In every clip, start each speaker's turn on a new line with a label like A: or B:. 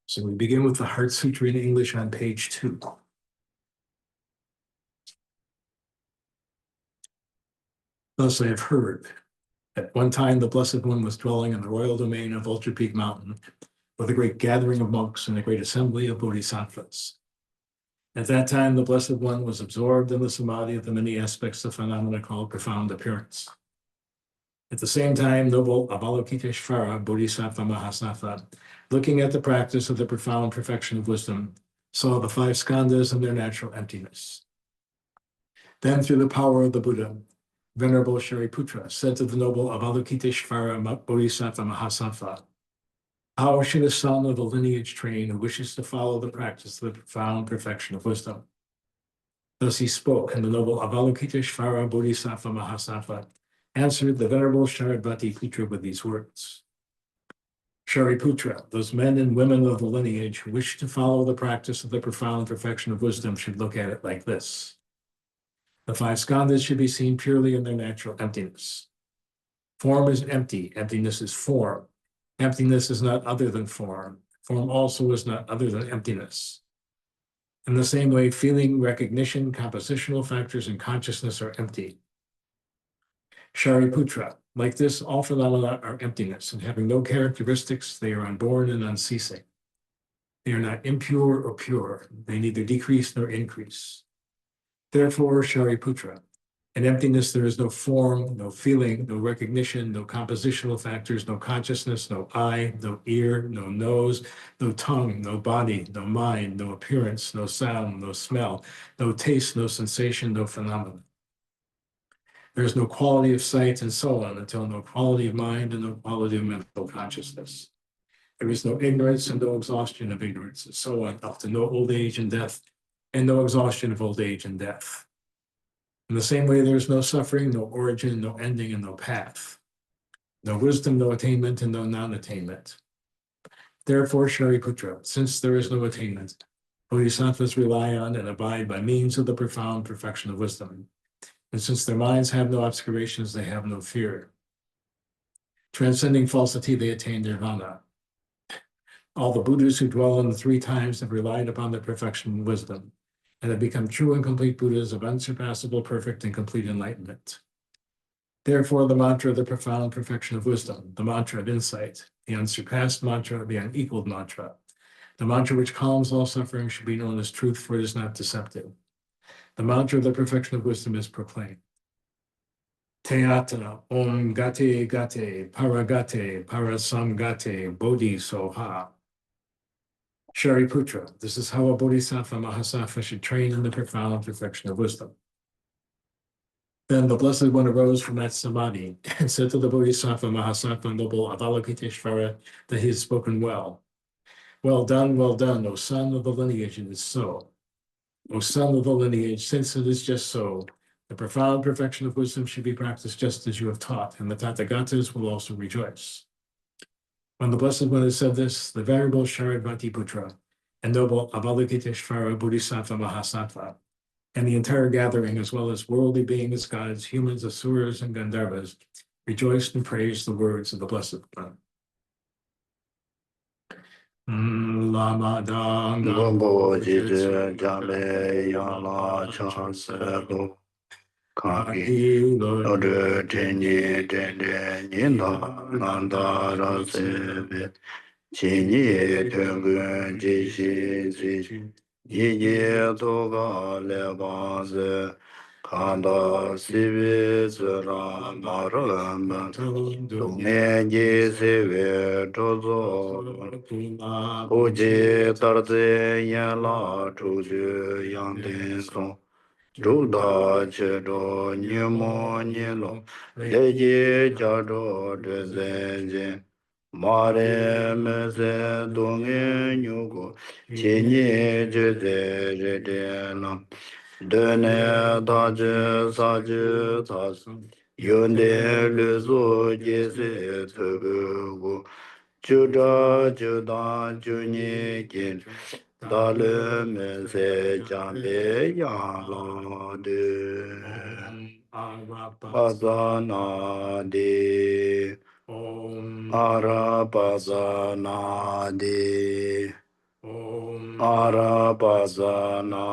A: So we begin with the Heart Sutra in English on page 2. Thus I have heard. At one time, the Blessed One was dwelling in the royal domain of Ultra Peak Mountain with a great gathering of monks and a great assembly of bodhisattvas. At that time, the Blessed One was absorbed in the samadhi of the many aspects of phenomena called profound appearance. At the same time, noble Avalokiteshvara, Bodhisattva Mahasattva, looking at the practice of the profound perfection of wisdom, saw the 5 skandhas in their natural emptiness. Then, through the power of the Buddha, Venerable Shariputra said to the noble Avalokiteshvara Bodhisattva Mahasattva, how should a son of the lineage train who wishes to follow the practice of the profound perfection of wisdom? Thus he spoke, and the noble Avalokiteshvara Bodhisattva Mahasattva answered the Venerable Shariputra with these words. Shariputra, those men and women of the lineage who wish to follow the practice of the profound perfection of wisdom should look at it like this. The 5 skandhas should be seen purely in their natural emptiness. Form is empty, emptiness is form. Emptiness is not other than form. Form also is not other than emptiness. In the same way, feeling, recognition, compositional factors, and consciousness are empty. Shariputra, like this, all phenomena are emptiness, and having no characteristics, they are unborn and unceasing. They are not impure or pure. They neither decrease nor increase. Therefore, Shariputra, in emptiness there is no form, no feeling, no recognition, no compositional factors, no consciousness, no eye, no ear, no nose, no tongue, no body, no mind, no appearance, no sound, no smell, no taste, no sensation, no phenomenon. There is no quality of sight and so on until no quality of mind and no quality of mental consciousness. There is no ignorance and no exhaustion of ignorance and so on up to no old age and death, and no exhaustion of old age and death. In the same way, there is no suffering, no origin, no ending, and no path. No wisdom, no attainment, and no non-attainment. Therefore, Shariputra, since there is no attainment, bodhisattvas rely on and abide by means of the profound perfection of wisdom. And since their minds have no obscurations, they have no fear. Transcending falsity, they attain nirvana. All the Buddhas who dwell in the 3 times have relied upon the perfection of wisdom, and have become true and complete Buddhas of unsurpassable, perfect, and complete enlightenment. Therefore, the mantra of the profound perfection of wisdom, the mantra of insight, the unsurpassed mantra, the unequaled mantra, the mantra which calms all suffering should be known as truth, for it is not deceptive. The mantra of the perfection of wisdom is proclaimed. Teata om gate gate paragate parasamgate bodhi soha. Shariputra, this is how a bodhisattva mahasattva should train in the profound perfection of wisdom. Then the Blessed One arose from that samadhi and said to the bodhisattva mahasattva noble Avalokiteshvara that he had spoken well. Well done, O son of the lineage, it is so. O son of the lineage, since it is just so, the profound perfection of wisdom should be practiced just as you have taught, and the Tathagatas will also rejoice. When the Blessed One has said this, the Venerable Shariputra and noble Avalokiteshvara Bodhisattva Mahasattva, and the entire gathering, as well as worldly beings, gods, humans, asuras, and Gandharvas, rejoiced and praised the words of the Blessed One. Lama dang
B: Gombo jide jale yala chanselo kaki ode tenye tende nyinda nanda rasebe chinye tengun jishi zi yinye toga lebanze kanda sivi zira maramba menye sewe tozo Oje tarde yala chuju yangden song Chukda che do nyemo nyelo Leje jado de zenjen Mare me se donge nyugo Chenye je de je de nam Dene da je sa je ta sum Yonde le zo je se tebe Juda juda junye kin dale me se jambe yala de bazana de arabazana de
A: Om
B: Arabazana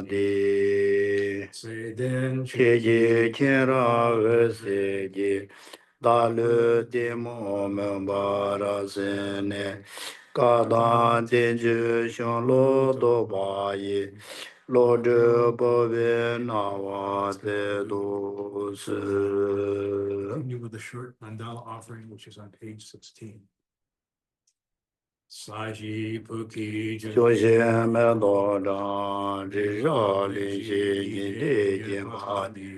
B: de
A: Seden
B: Cheji Chenra Veseji Dalu Demo Membara Sene Kadan Tenju Shonlo Dobayi Lord Bove Nawa Te
A: continue with the short mandala offering, which is on page 16. Saji Puki
B: Joshe me do dang ri ra li ji yin de jin pa di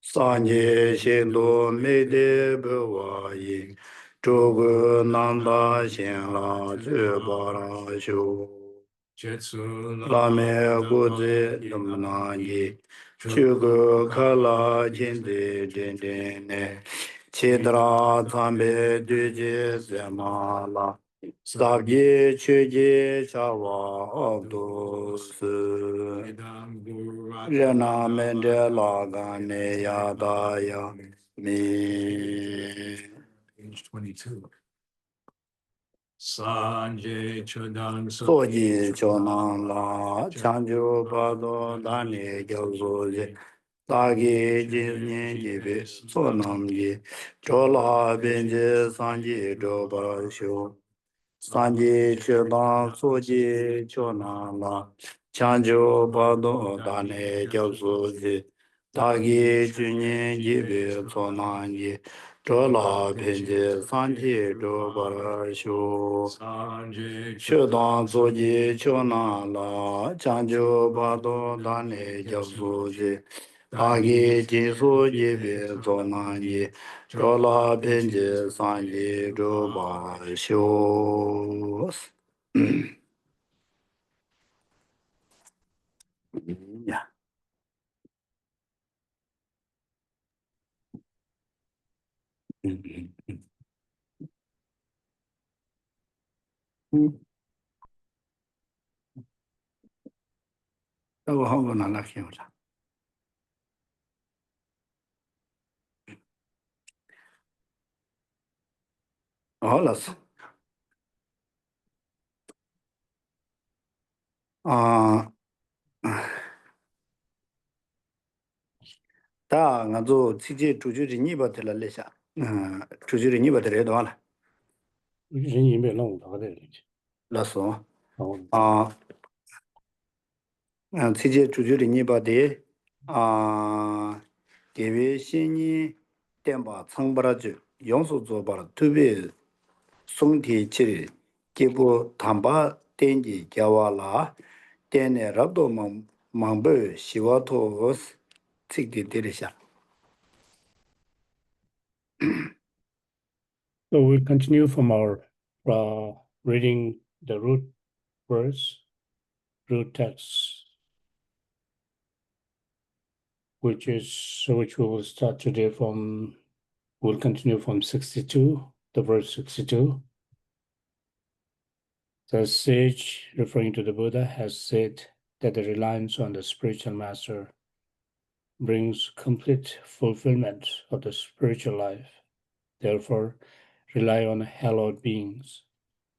B: san ye shin do me de be wa yi zhu gu nan da xian la zhe ba ra xiu
A: Jetsu
B: la me gu zi dum na yi chu gu ka la jin de jin jin ne chi dra zan be du ji zi ma la Sabye cheje chawa abdos Rena mende lagane yadaya mi
A: Page 22. Sanjay Chodang
B: Soji chonan la chanjo pado dani gyalzoje Dagi jizni jibe sonam ji Chola benje sanji joba sho Sanji chedan soji chonan la chanjo pado dani gyalzoje Dagi jizni jibe sonam ji Chola benje sanji joba sho
A: Sanjay
B: Chedan zoji chona la chanjo bado dane gyabzoji Dagi jinso jibe zonanji Chola penje sanji joba shos Ya. Tago hongo na la kyora. Holas. Ah, ta nga zo tije chujuri nipa tila lesha. Chujuri nipa tila edo wala.
C: 人也没弄他的，
B: Laso.
C: 哦，
B: Tije chujuri nipa de gewe shenyi tenpa changbara ju yongsu zobara tubi songti chiri gebu tamba tenji gyawa la tenne rabdo mangbo shiwa to os tsikdi dirisha.
C: So we'll continue from our reading the root verse, root text, which we will start today from. We'll continue from 62, the verse 62. The sage, referring to the Buddha, has said that the reliance on the spiritual master brings complete fulfillment of the spiritual life. Therefore, rely on hallowed beings.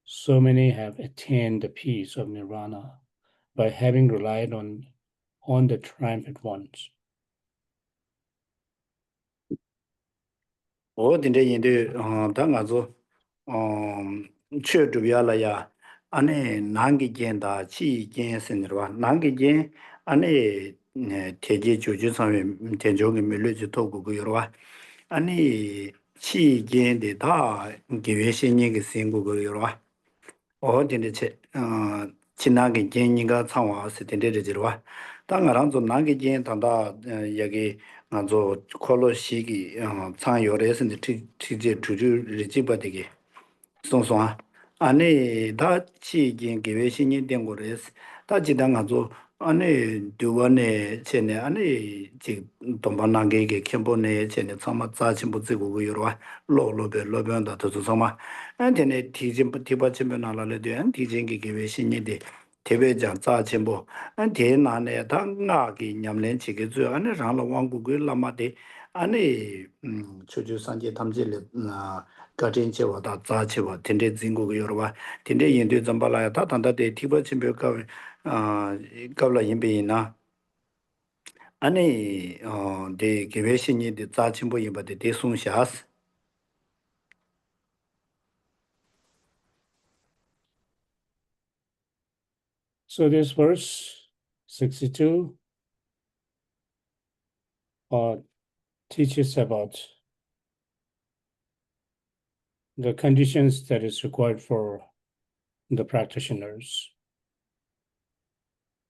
C: So many have attained the peace of nirvana by having relied on the triumphant ones.
B: O dinde yinde ta nga zo chö dhubya la ya ane nangi jen da chi jen sinirwa nangi jen ane teje chuju sami tenjo ngi milu ju togu gu yorwa ane chi jen de da gewe shenye ki singu gu yorwa o dinde che chi nangi jen nyinga tsangwa se dinde de jirwa ta nga rangzo nangi jen tanda yagi nga zo kolo shiki tsang yore sindi tije chuju rijiba digi 송송아 아니 다 치긴 계획 신인 된 거래서 다 지당 가서 아니 두번에 전에 아니 지 동반나게 캠본에 전에 참아 자친 붙이고 그러와 로로베 로변다 또 정말 안전에 티진 티바치면 알아래 된 티진기 계획 신인데 대배장 자친보 안 대나네 당나기 냠len 지게 주 안에 라로 왕국을 라마데 아니 초주 산제 탐제를 가진체 와다 자체와 텐데 진국이 여러 봐 텐데 인도 점발라야 다 단다데 티버 침벽가 갑라 임베이나 아니 데 개베신이 데 자침보 임바데 대송샤스
C: So this verse 62 teaches about the conditions that is required for the practitioners,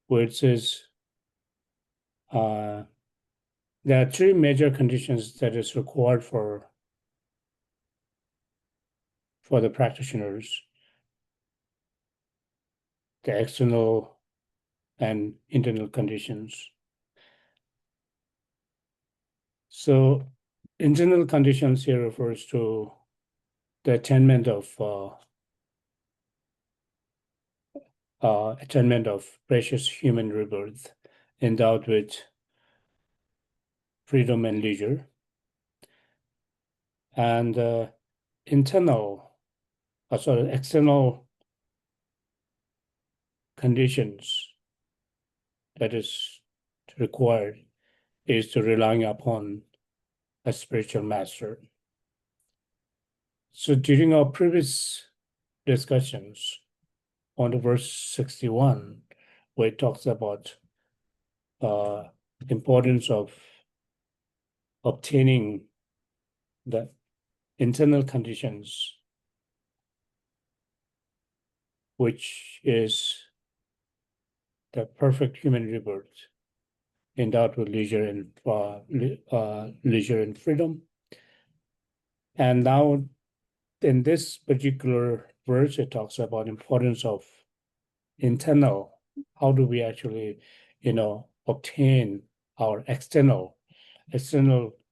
C: where it says there are three major conditions that is required for the practitioners: the external and internal conditions. So internal conditions here refers to the attainment of precious human rebirth, endowed with freedom and leisure. And external conditions that is required is to relying upon a spiritual master. So during our previous discussions on the verse 61, where it talks about importance of obtaining the internal conditions, which is the perfect human rebirth, endowed with leisure and freedom. And now, in this particular verse, it talks about importance of internal. How do we actually, obtain our external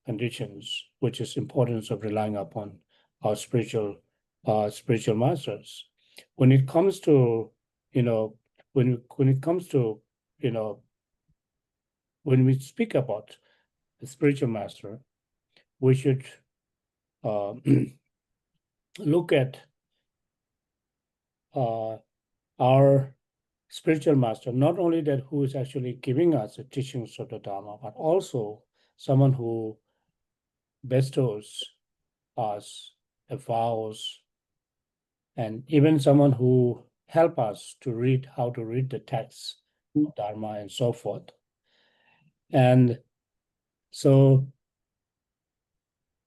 C: conditions, which is importance of relying upon our spiritual masters. When it comes to, when it comes to, when we speak about the spiritual master, we should look at our spiritual master, not only that who is actually giving us the teachings of the Dharma, but also someone who bestows us the vows, and even someone who help us to read how to read the texts of Dharma and so forth. And so,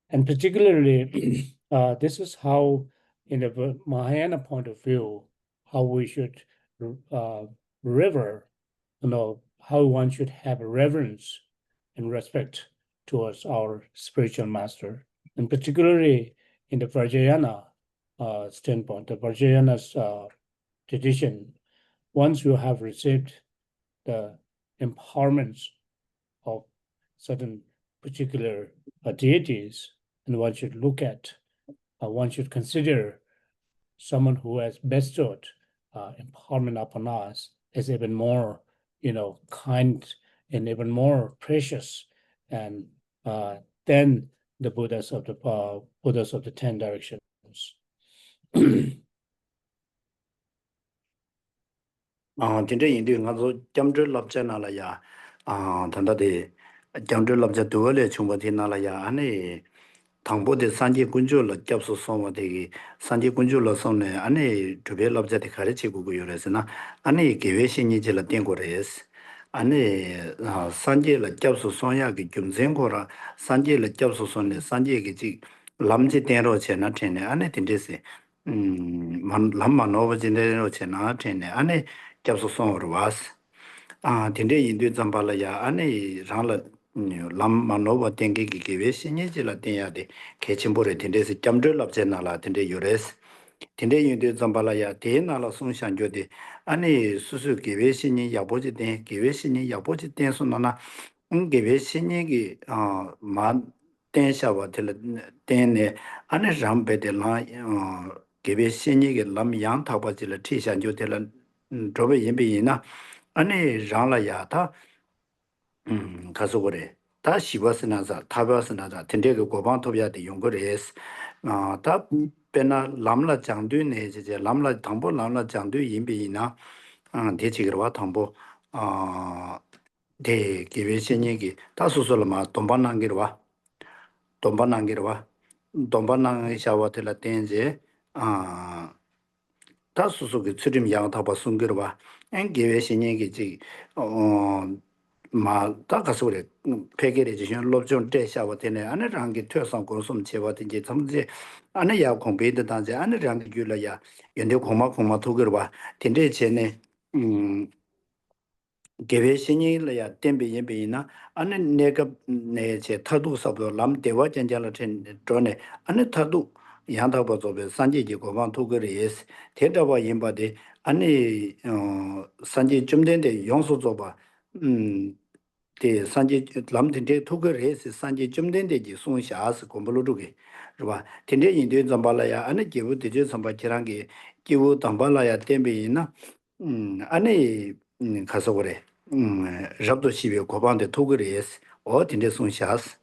C: and particularly, this is how, in the Mahayana point of view, how we should how one should have reverence and respect towards our spiritual master, and particularly in the Vajrayana standpoint, the Vajrayana's tradition. Once you have received the empowerments of certain particular deities, and one should look at, one should consider someone who has bestowed empowerment upon us as even more, kind and even more precious, and than the Buddhas of the 10 directions.
B: 진짜 인도 가서 점줄 납잖아라야 단다데 점줄 납자 두월에 충분히나라야 아니 당보데 산지 군주로 접수 소모되기 산지 군주로 손에 아니 두배 납자데 가르치고 요래서나 아니 계획신이 질 땡고레스 아니 산지를 접수 소야기 좀생고라 산지를 접수 손에 산지기 지 람지 땡로 제나 텐네 아니 딘데세 람마 노버진데로 제나 텐네 아니 접수 손으로 와스 딘데 인도 잠발라야 아니 랑라 람마 노버 땡기기 기회 신이지라 땡야데 개침보레 딘데스 점절랍제나라 딘데 요레스 딘데 인도 잠발라야 데나라 송샹조데 아니 수수 기회 신이 야보지 땡 기회 신이 야보지 땡소나나 기회 신이기 만 땡샤와 땡네 아니 람베데라 기회 신이기 람양 타바지라 티샹조데라 드베 임비이나 아니 랑라야타 가서 그래 다 시버스나자 타버스나자 텐데도 고방토비아데 용거레스 다 페나 람라 장드네 이제 람라 당보 람라 장드 임비이나 대치기로와 당보 대 기회신이기 다수술마 돈반난기로와 돈반난기로와 돈반난 샤와텔라 텐제 다수속의 추림 양타바 숨기로와 엔 기회신이기 지 다가서 그래 폐결해 주신 롭좀 대샤와 되네 안에랑 게 퇴상 고som 제와 된지 담제 안에 야 공배도 단제 안에랑 게 줄라야 연대 고마 도그와 된대 전에 개회신이라야 템비 예비나 안에 내가 내제 타도 sabdo 람 대와 전jal을 전에 안에 타도 양다버도 산지지 고방 도그레스 대다와 임바데 안에 산지 좀 된데 용서 줘봐 대 산지 람든데 토그레스 산지 좀 된데지 송샤스 공부로게 그봐 텐데 인데 잠발라야 안에 기부 되게 삼바지랑게 기부 담발라야 템비나 안에 가서 그래 잡도 시비 고반데 토그레스 텐데 송샤스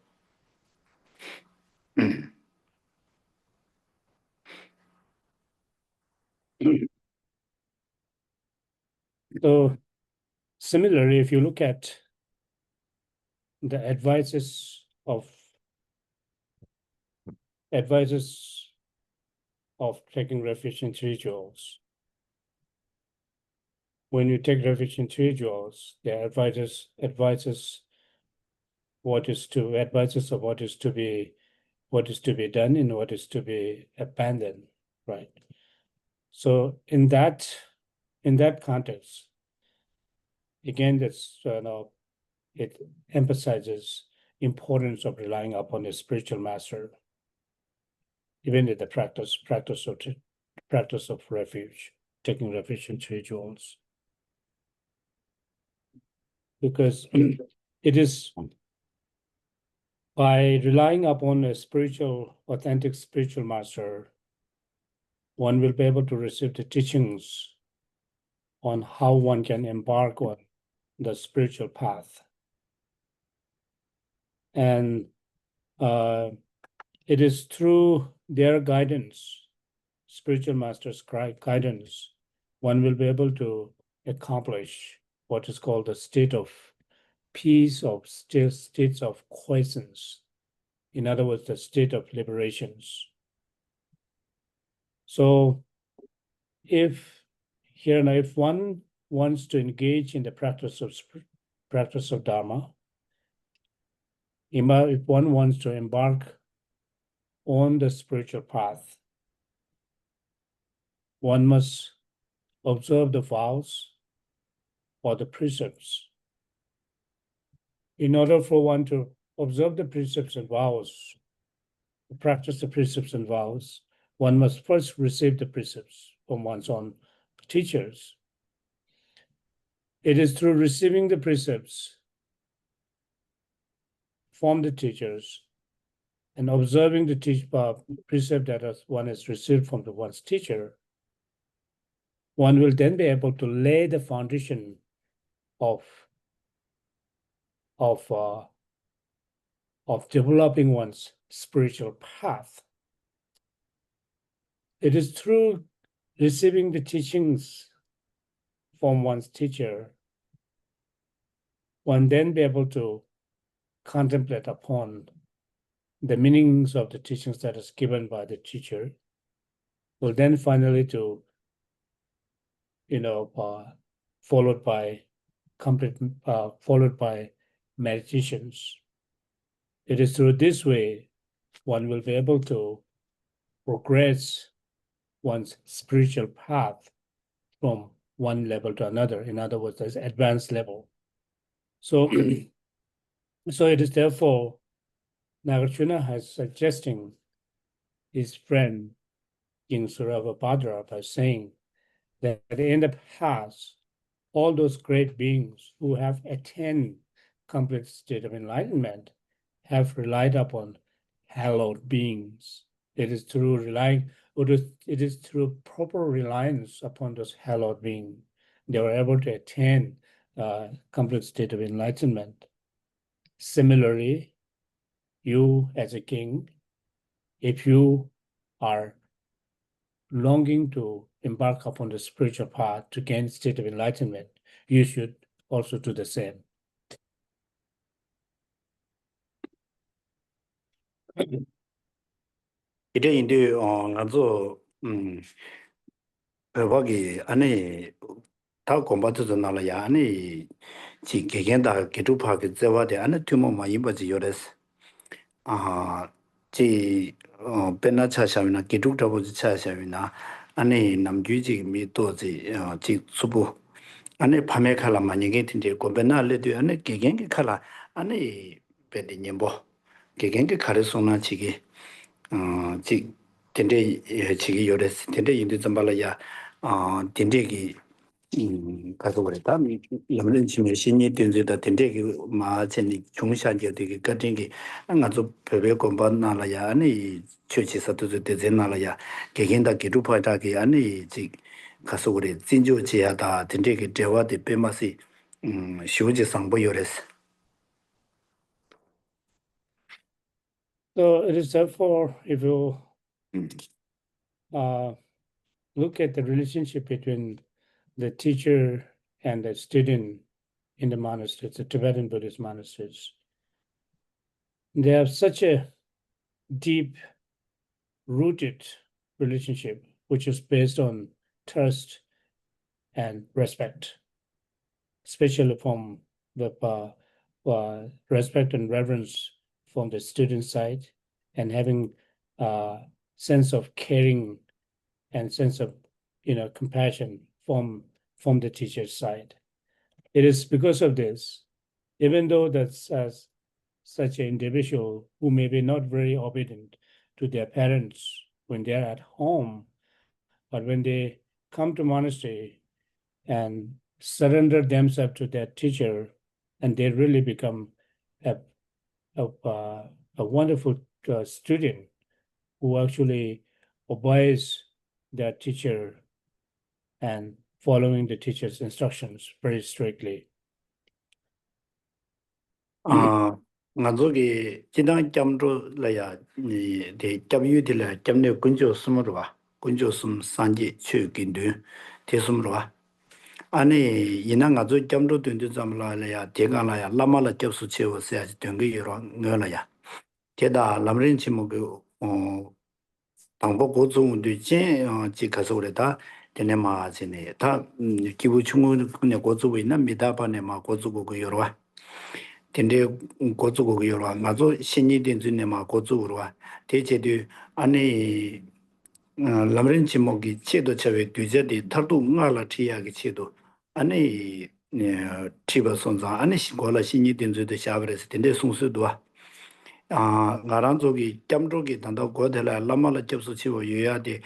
C: So similarly, if you look at the advices of taking refuge in rituals, when you take refuge in rituals, the advices of what is to be done and what is to be abandoned, right? So in that context, again, that's it emphasizes importance of relying upon a spiritual master, even in the practice of refuge, taking refuge in rituals, because it is by relying upon a authentic spiritual master, one will be able to receive the teachings on how one can embark on the spiritual path. And it is through their guidance, spiritual masters' guidance, one will be able to accomplish what is called the state of peace, of states of quiescence. In other words, the state of liberations. So if one wants to engage in the practice of Dharma, if one wants to embark on the spiritual path, one must observe the vows or the precepts. In order for one to observe the precepts and vows, practice the precepts and vows, one must first receive the precepts from one's own teachers. It is through receiving the precepts from the teachers and observing the precept that one has received from one's teacher, one will then be able to lay the foundation of developing one's spiritual path. It is through receiving the teachings from one's teacher, one then be able to contemplate upon the meanings of the teachings that is given by the teacher, will then finally to, followed by meditations. It is through this way one will be able to progress one's spiritual path from one level to another. In other words, there's advanced level. So, so it is therefore Nagarjuna has suggesting his friend King Surabhadra by saying that in the past, all those great beings who have attained complete state of enlightenment have relied upon hallowed beings. It is through proper reliance upon those hallowed beings they were able to attain complete state of enlightenment. Similarly, you as a king, if you are longing to embark upon the spiritual path to gain state of enlightenment, you should also do the same.
B: 이래 인데 가서 배박이 안에 다 공부도 나라야 안에 지 개견다 개두파게 제와데 안에 투모 많이 버지 요레스 지 베나 차샤미나 개두다고 차샤미나 안에 남주지 미도지 지 수부 안에 밤에 칼라 많이 게든데 고베나레도 안에 개견게 칼라 안에 베디님보 개견게 가르소나 지기 지 텐데 지기 요레스 텐데 인도 잠발라야 텐데기 가서 그랬다 염는 짐에 신이 된데다 텐데기 마찬이 중샤게 되게 같은게 안가서 배배 공부나라야 아니 최치서도 되잖아야 개겐다 기루파다게 아니 지 가서 그래 진조지야다 텐데기 대화데 빼마시 쇼지 상보 요레스
C: So it is therefore, if you look at the relationship between the teacher and the student in the monasteries, the Tibetan Buddhist monasteries, they have such a deep rooted relationship, which is based on trust and respect, especially from the respect and reverence from the student side, and having a sense of caring and sense of compassion from the teacher's side. It is because of this, even though that's such an individual who may be not very obedient to their parents when they're at home, but when they come to monastery and surrender themselves to their teacher, and they really become a wonderful student who actually obeys their teacher and following the teacher's instructions very strictly.
B: 나저기 지난 점도라야 이 점유들라 점내 군조 숨으로 와 군조 숨 산지 최긴도 대숨으로 와 아니 이나 가서 점도 된데 잠라야 대가라야 라마라 접수 채워서야 된게 여러 너라야 게다 람린 치모그 당보 고종도 지 가서 그래다 되네 마지네 다 기부 충분 그냥 고주고 있는 미다반에 마 고주고 그 여러 와 텐데 고주고 여러 맞아 신이 된 중에 막 고주로 대체도 안에 람렌 지목이 체도 체외 뒤제디 탈도 응알라 티야기 체도 안에 티버 선자 안에 신고라 신이 된 중에 샤브레스 텐데 송수도 나란족이 짬족이 단다 고델라 라마라 접수 치고 요야데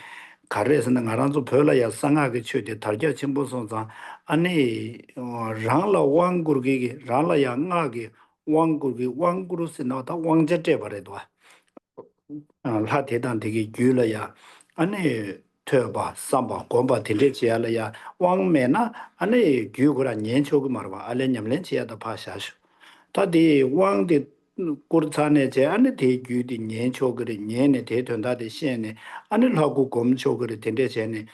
B: 가르에서는 나란족 별라야 상하게 쳐대 달겨 전부 선자 아니 랑라 왕구르기 랑라 양하게 왕구르기 왕구르스 나다 왕제때 버려도 라 대단 되게 줄어야 아니 퇴바 삼바 공바 딜레지야라야 왕매나 아니 규고라 년초그 말봐 알레냠렌 지야다 파샤슈 다디 왕디 고르차네 제 안에 대규디 년초그리 년에 대된다데 시에네 안을 하고 검초그리 된데 제네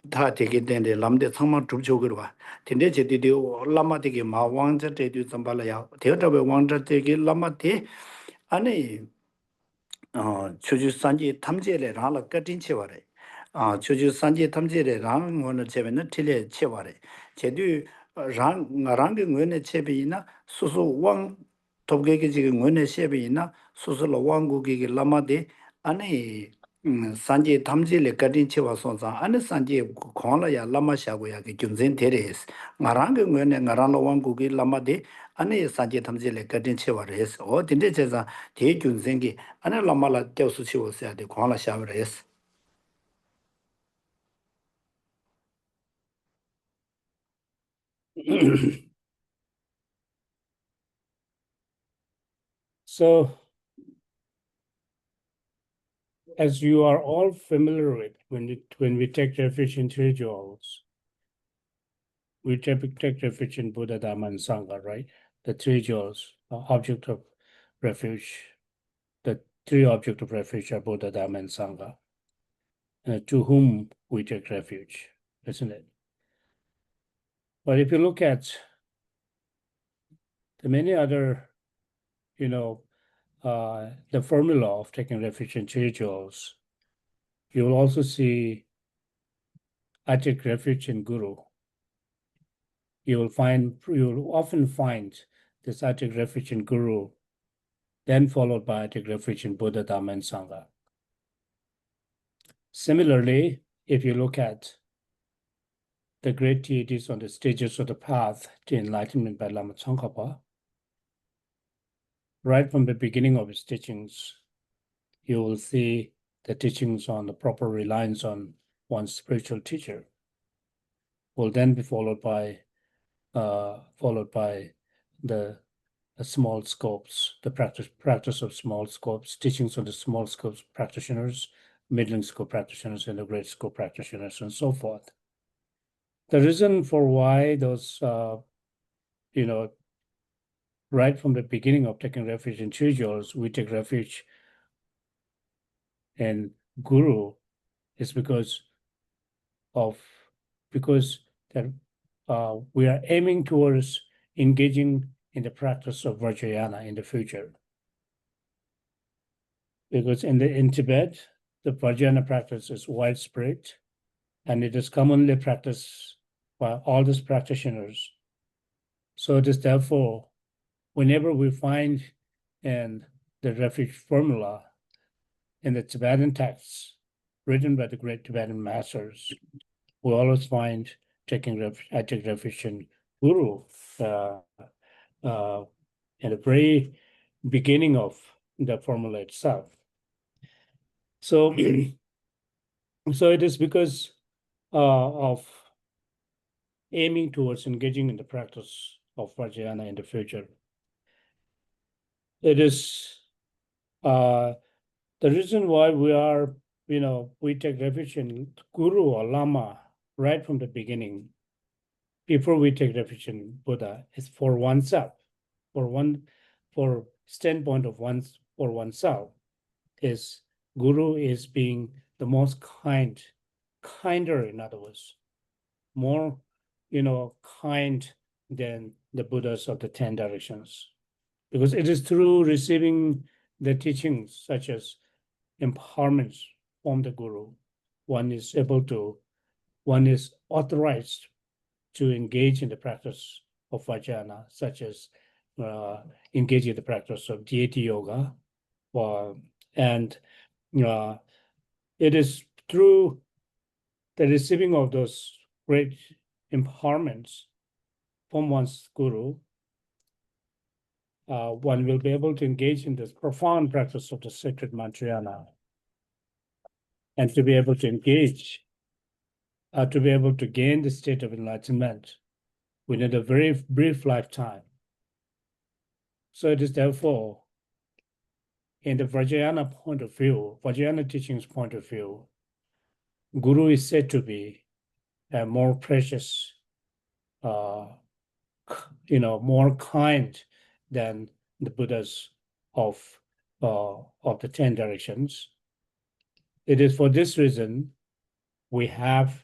B: 다 되게 된데 람데 상마 줍초그리 와 된데 제디디 라마데게 마왕자 대디 잠발야 대답에 왕자 되게 라마데 아니 추주 산지 탐제래 라라 까진 채와래 추주 산지 탐제래 랑 오늘 제베는 틀에 채와래 제도 랑 나랑게 응원의 채비이나 수수 왕 도개게 지금 응원의 채비이나 수수로 왕국이 라마데 아니 산지 탐제래 까진 채와 손자 아니 산지 콘라야 라마샤고야 그 준전 데레스 나랑게 응원의 나랑로 왕국이 라마데 아니 산지 탐제래 까진 채와레스 딘데 제자 대준생기 아니 라마라 떼수 치워서야 돼 콘라 샤브레스
C: So, as you are all familiar with, when we take refuge in three jewels, we take refuge in Buddha, Dhamma, and Sangha, right? The three jewels, object of refuge. The three objects of refuge are Buddha, Dharma, and Sangha, to whom we take refuge, isn't it? But if you look at the many other, the formula of taking refuge in spirituals, you will also see I take refuge in Guru. You will often find this I take refuge in Guru, then followed by I take refuge in Buddha, Dharma, and Sangha. Similarly, if you look at the great deities on the stages of the path to enlightenment by Lama Tsongkhapa, right from the beginning of his teachings, you will see the teachings on the proper reliance on one's spiritual teacher will then be followed by the small scopes, the practice of small scopes, teachings on the small scopes practitioners, middling scope practitioners, and the great scope practitioners, and so forth. The reason for why those, right from the beginning of taking refuge in individuals, we take refuge in Guru is because that we are aiming towards engaging in the practice of Vajrayana in the future. Because in Tibet, the Vajrayana practice is widespread, and it is commonly practiced by all these practitioners. So it is therefore, whenever we find in the refuge formula in the Tibetan texts written by the great Tibetan masters, we always find I take refuge in Guru in the very beginning of the formula itself. So, so it is because of aiming towards engaging in the practice of Vajrayana in the future. It is the reason why we take refuge in Guru or Lama right from the beginning, before we take refuge in Buddha, is for oneself, for standpoint of for oneself, is Guru is being the most kinder, in other words, more, kind than the Buddhas of the 10 directions. Because it is through receiving the teachings such as empowerments from the Guru, one is authorized to engage in the practice of Vajrayana, such as engage in the practice of deity yoga, and it is through the receiving of those great empowerments from one's Guru, one will be able to engage in this profound practice of the sacred Mantrayana, and to be able to engage, to be able to gain the state of enlightenment within a very brief lifetime. So it is therefore, in the Vajrayana point of view, Vajrayana teachings point of view, Guru is said to be a more precious, more kind than the Buddhas of the 10 directions. It is for this reason we have,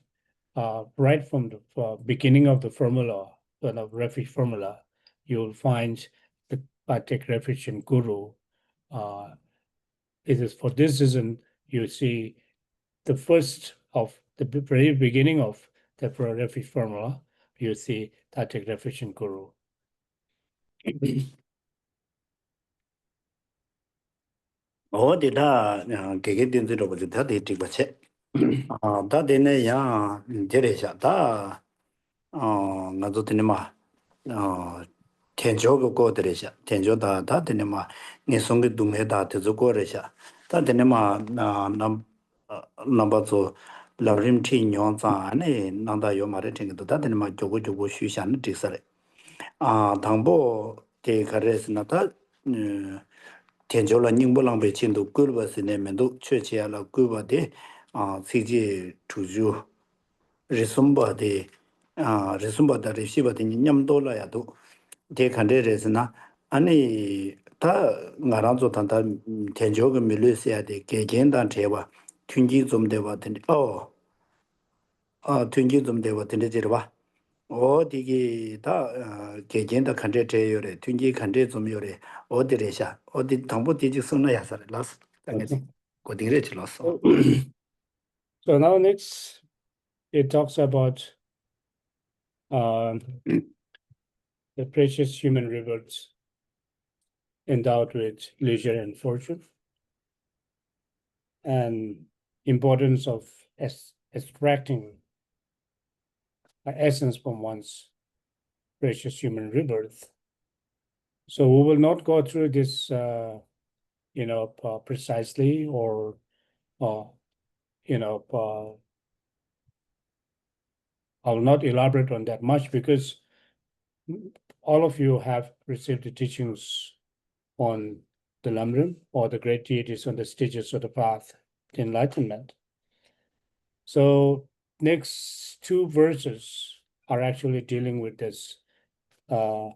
C: right from the beginning of the formula, the refuge formula, you'll find the I take refuge in Guru. It is for this reason you see the very beginning of the refuge formula, you see I take refuge in Guru.
B: 어디다 개개 된지로 보지 다 되지 버체 다 되네 야 제레샤 다 나도 되네마 텐조고 거들이샤 텐조다 다 되네마 네 송게 둥해다 되고래샤 다 되네마 남 넘버도 라림티 뇽자 안에 난다 요 말에 땡도 다 되네마 조고 쉬샤는 디서래 당보 대가레스나다 텐조라 닝볼랑베 친도 끌버스네 면도 최치야라 끌버데 시지 투주 리숨바데 리숨바다 리시바데 냠돌라야도 대칸데레스나 아니 다 나랑도 단다 텐조가 밀려서야 돼 개견단 제와 튕기 좀 되와 된데 튕기 좀 되와 된데 저봐 어디기 다 개견다 컨트롤 제요래 튕기 컨트롤 좀 요래 어디래샤 어디 당부 뒤지 쓰나야 살았어 당연히 거기래 질렀어
C: So now next, it talks about the precious human rebirths endowed with leisure and fortune, and importance of extracting essence from one's precious human rebirth. So we will not go through this, precisely, or I will not elaborate on that much because all of you have received the teachings on the Lamrim or the great deities on the stages of the path to enlightenment. So next two verses are actually dealing with this, the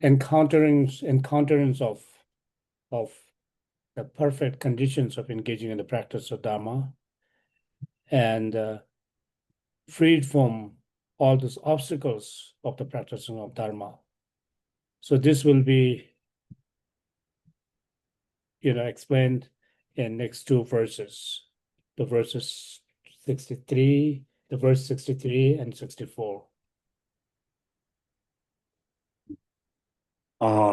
C: encounterings of the perfect conditions of engaging in the practice of Dharma, and freed from all those obstacles of the practicing of Dharma. So this will be, explained in next two verses, the verses 63, the verse 63 and 64.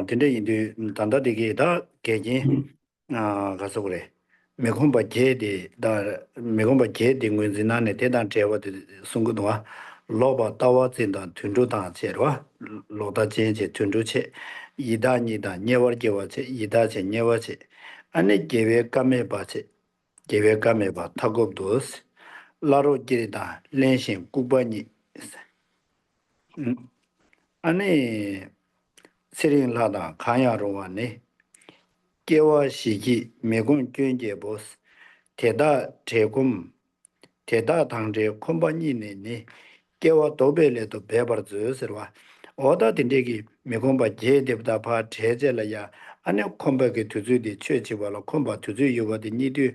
B: 근데 이제 단다 되게 다 개진 가서 그래 메콤바 제데 다 메콤바 제데 nguyên 대단 제와데 송고도와 로바 따와진다 튼조다 제와 로다 제제 튼조체 이다니다 녀월제와체 이다제 녀와체 아니 계획 감에 바체 계획 감에 바 타고도스 라로 제다 렌신 꾸바니 아니 세링라다 가야로와네 깨와 시기 매군 견제 보스 대다 제금 대다 당제 콤바니네네 깨와 도벨에도 배버즈스와 오다 딘데기 매군바 제데부다 바 제젤라야 아니 콤바게 투즈디 최치발로 콤바 투즈 요거디 니디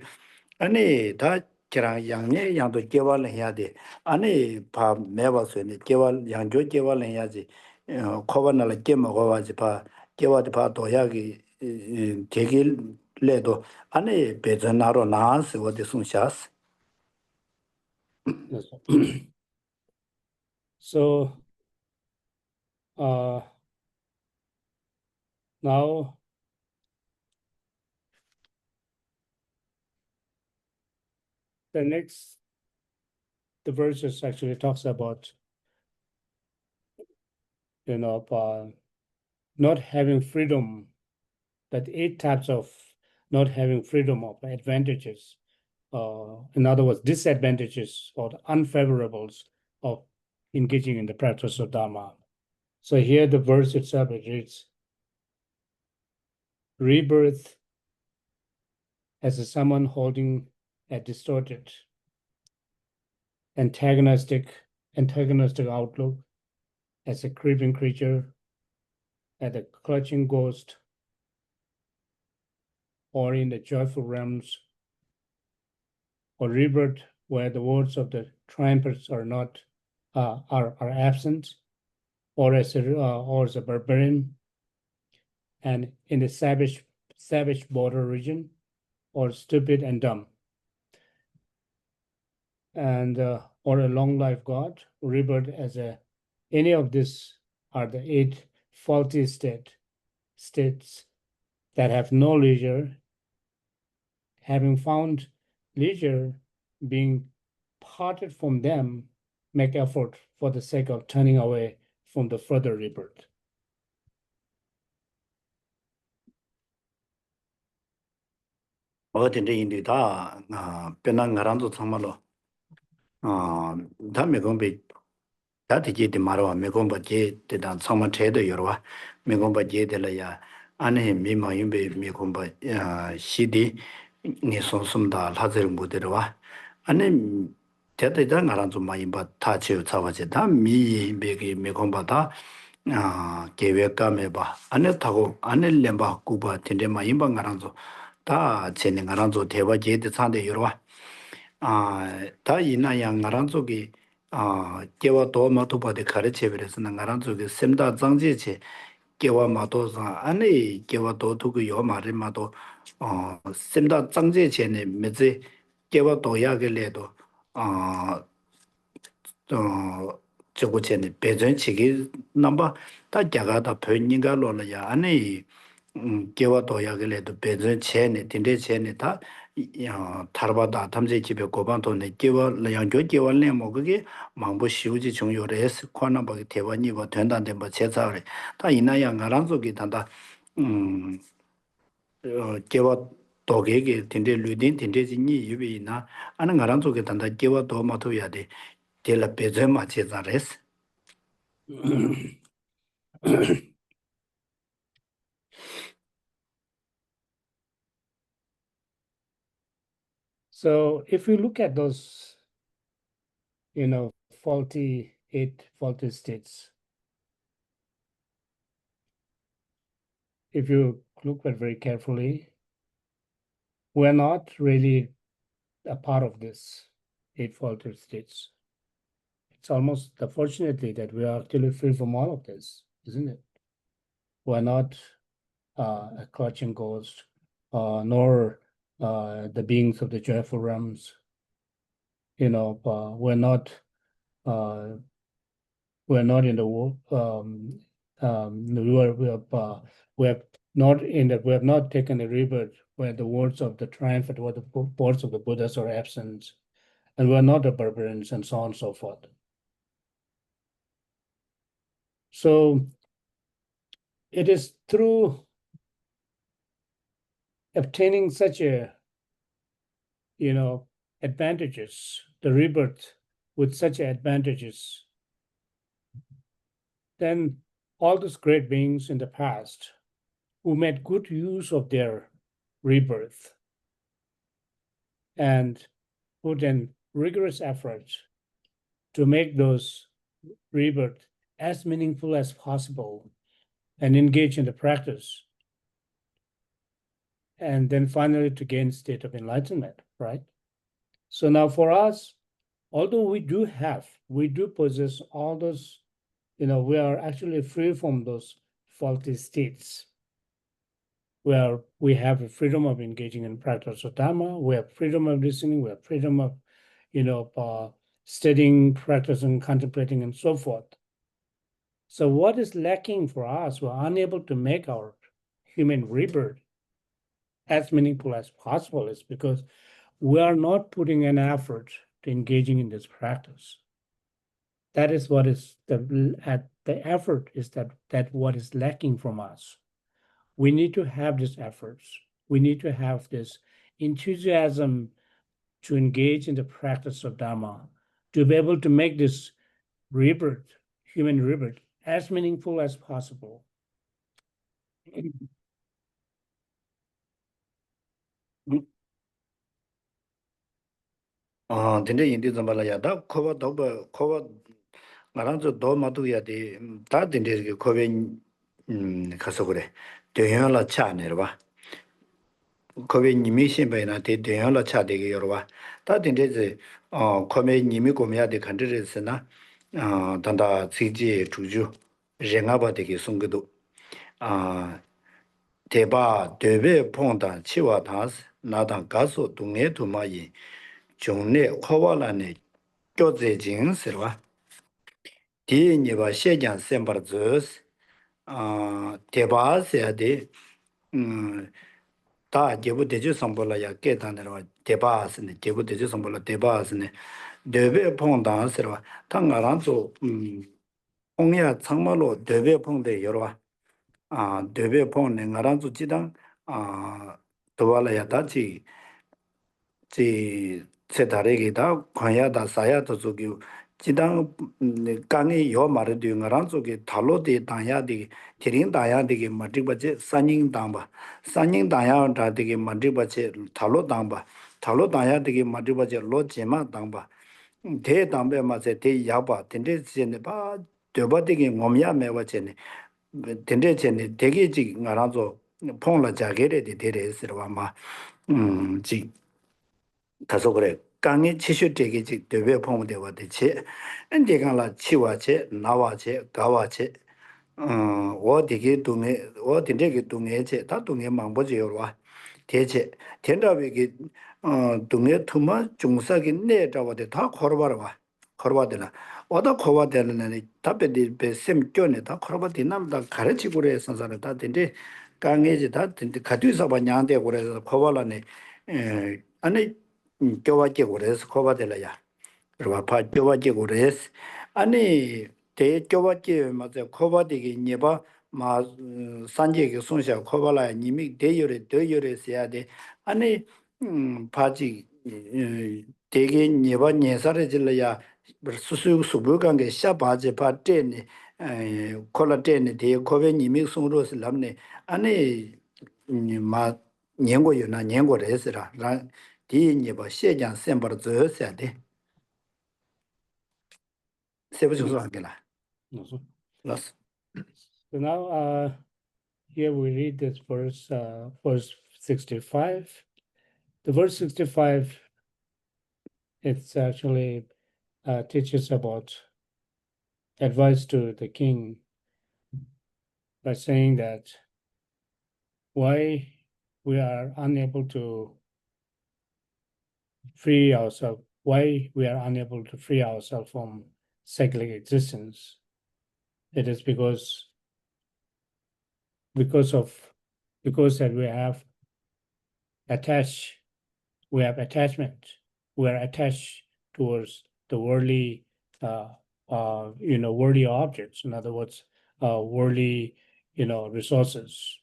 B: 아니 다 저랑 양내 양도 개발을 해야 돼. 아니 바 매버스네 개발 양조 개발을 해야지. 코바나를 깨 먹어가지 봐. 개발도 봐 도약이 되길래도 아니 배전하러 나와서 어디 숨샤스.
C: So now the verses actually talks about not having freedom, that 8 types of not having freedom of advantages, in other words, disadvantages or unfavorables of engaging in the practice of Dharma. So here the verse itself, it reads, rebirth as someone holding a distorted, antagonistic outlook, as a creeping creature, as a clutching ghost, or in the joyful realms, or rebirth where the words of the triumphants are not are absent, or as a barbarian, and in the savage border region, or stupid and dumb, and or a long life god, rebirth as any of these are the 8 faulty states that have no leisure. Having found leisure, being parted from them, make effort for the sake of turning away from the further rebirth.
B: 어딘데 인디다 배낭 가란도 참말로 다 메공베 다티지디 마로와 메공바 제데단 참마 제도 여러와 메공바 제데라야 안에 미마임베 메공바 시디 ni son sum da la zer mu de wa ane te te da ngaran zu ma yin ba ta che cha wa che da mi be ge me kon ba da ge we ka me ba ane ta go ane lem ba ku ba tin de ma yin ba ngaran zu 다 쟤네 가란조 대화 제대 산대 여러와 다 이나 양 가란조기 개와 도마도 바데 가르쳐 버려서 가란조기 셈다 장제체 개와 마도사 안에 개와 도두고 요 말이 마도 셈다 장제체네 메제 개와 도야게래도 저거 쟤네 배전치기 넘버 다 자가다 변인가 로라야 안에 개와 도약을해도 배전 체네 딘데 체네 다 타르바다 탐제 집에 고반도네 개와 양조 개와네 뭐 그게 망보 시우지 중요레스 코나바게 대원이 뭐 된다는데 뭐 제자래 다 이나야 가란속이 단다 개와 도게게 딘데 류딘 딘데 진이 유비나 아는 가란속에 단다 개와 도마토야 돼 텔라 배전 마체자레스
C: So if you look at those, eight faulty states, if you look at very carefully, we're not really a part of this eight faulty states. It's almost fortunately that we are actually free from all of this, isn't it? We're not a clutching ghost, nor the beings of the joyful realms. We're not in the world. We have not taken a rebirth where the words of the triumph, where the words of the Buddhas are absent, and we're not the barbarians, and so on and so forth. So it is through obtaining such advantages, the rebirth with such advantages, then all those great beings in the past who made good use of their rebirth and put in rigorous efforts to make those rebirth as meaningful as possible and engage in the practice, and then finally to gain state of enlightenment, right? So now for us, although we do possess all those, we are actually free from those faulty states where we have a freedom of engaging in practice of Dharma, we have freedom of listening, we have freedom of, studying, practicing, contemplating, and so forth. So what is lacking for us, we're unable to make our human rebirth as meaningful as possible, is because we are not putting an effort to engaging in this practice. That is what is the effort is that what is lacking from us. We need to have these efforts. We need to have this enthusiasm to engage in the practice of Dharma, to be able to make this rebirth, human rebirth, as meaningful as possible.
B: 근데 인디 좀 말아야다 코바 도바 코바 말아서 도 마두야 다 된데 코베 가서 그래 대형라 차네로 봐 코베 님이 신배나 대형라 차 되게 여러 봐다 된데 코베 님이 고미야 돼 간들에서나 단다 지지 주주 랭아바 되게 송거도 대바 대베 폰다 치와 다스 나다 가서 동네 도마이 종내 코발라네 교제진 서와 디니바 세장 셈버즈스 대바스야데 다 제부 대주 선볼라야 깨단으로 대바스네 제부 대주 선볼라 대바스네 대베 폰다스와 당가란조 홍야 창마로 대베 폰데 여러 대베 폰네 가란조 지당 도발라야 다지 지 세다레기다 관야다 사야도 저기 지당 강에 요 말을 뒤에 가란속에 달로데 다야디 티링 다야디게 마트바제 산닝 담바 산닝 다야다디게 마트바제 달로 담바 달로 다야디게 마트바제 로제마 담바 대 담베 마세 대 야바 텐데 제네 바 되바디게 몸야 메바제네 텐데 제네 되게지 가란소 퐁라 자게레데 데레스르와마 지 다소 그래 강의 치슈 되게 지 되베 폼되와 대체 엔데간라 치와체 나와체 가와체 어디게 동에 어디게 동에체 다 동에 망보지요와 대체 텐다베게 동에 투마 중사기 내자와데 다 걸어봐라 걸어봐되나 어다 거봐되는 답베디 베셈 껴네 다 걸어봐디남다 가르치고 그래서 사람 다 된데 강에지 다 된데 가두서 봐냐한테 그래서 거발라네 아니 교화제 그래서 거봐들어야 그리고 파 교화제 그래서 아니 대 교화제 맞아 거봐되게 니바 마 산제게 손샤 거발라 님이 대열에 대열에서야 돼 아니 바지 되게 니바 예사를 수수 수부관계 샤바제 파테네 콜라테네 대 코베 님이 송로스 람네 아니 마 년고요나 년고래서라 디니바 세장 셈버 저세데 세부조서 한게라
C: Also.
B: 플러스
C: So now here we read this verse 65. The verse 65, it's actually teaches about advice to the king by saying that why we are unable to free ourselves, why we are unable to free ourselves from cyclic existence. It is because that we have attachment, we are attached towards the worldly worldly objects, in other words, worldly resources.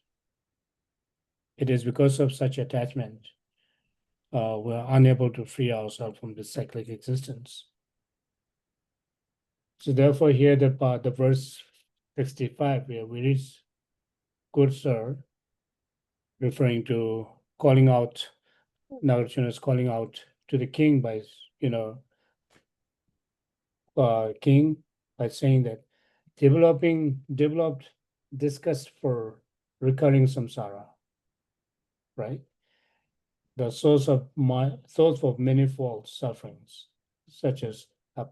C: It is because of such attachment we are unable to free ourselves from this cyclic existence. So therefore here the verse 65 where we read, good sir, referring to calling out, Nagarjuna is calling out to the king by king by saying that developed disgust for recurring samsara, right? The source of manifold sufferings, such as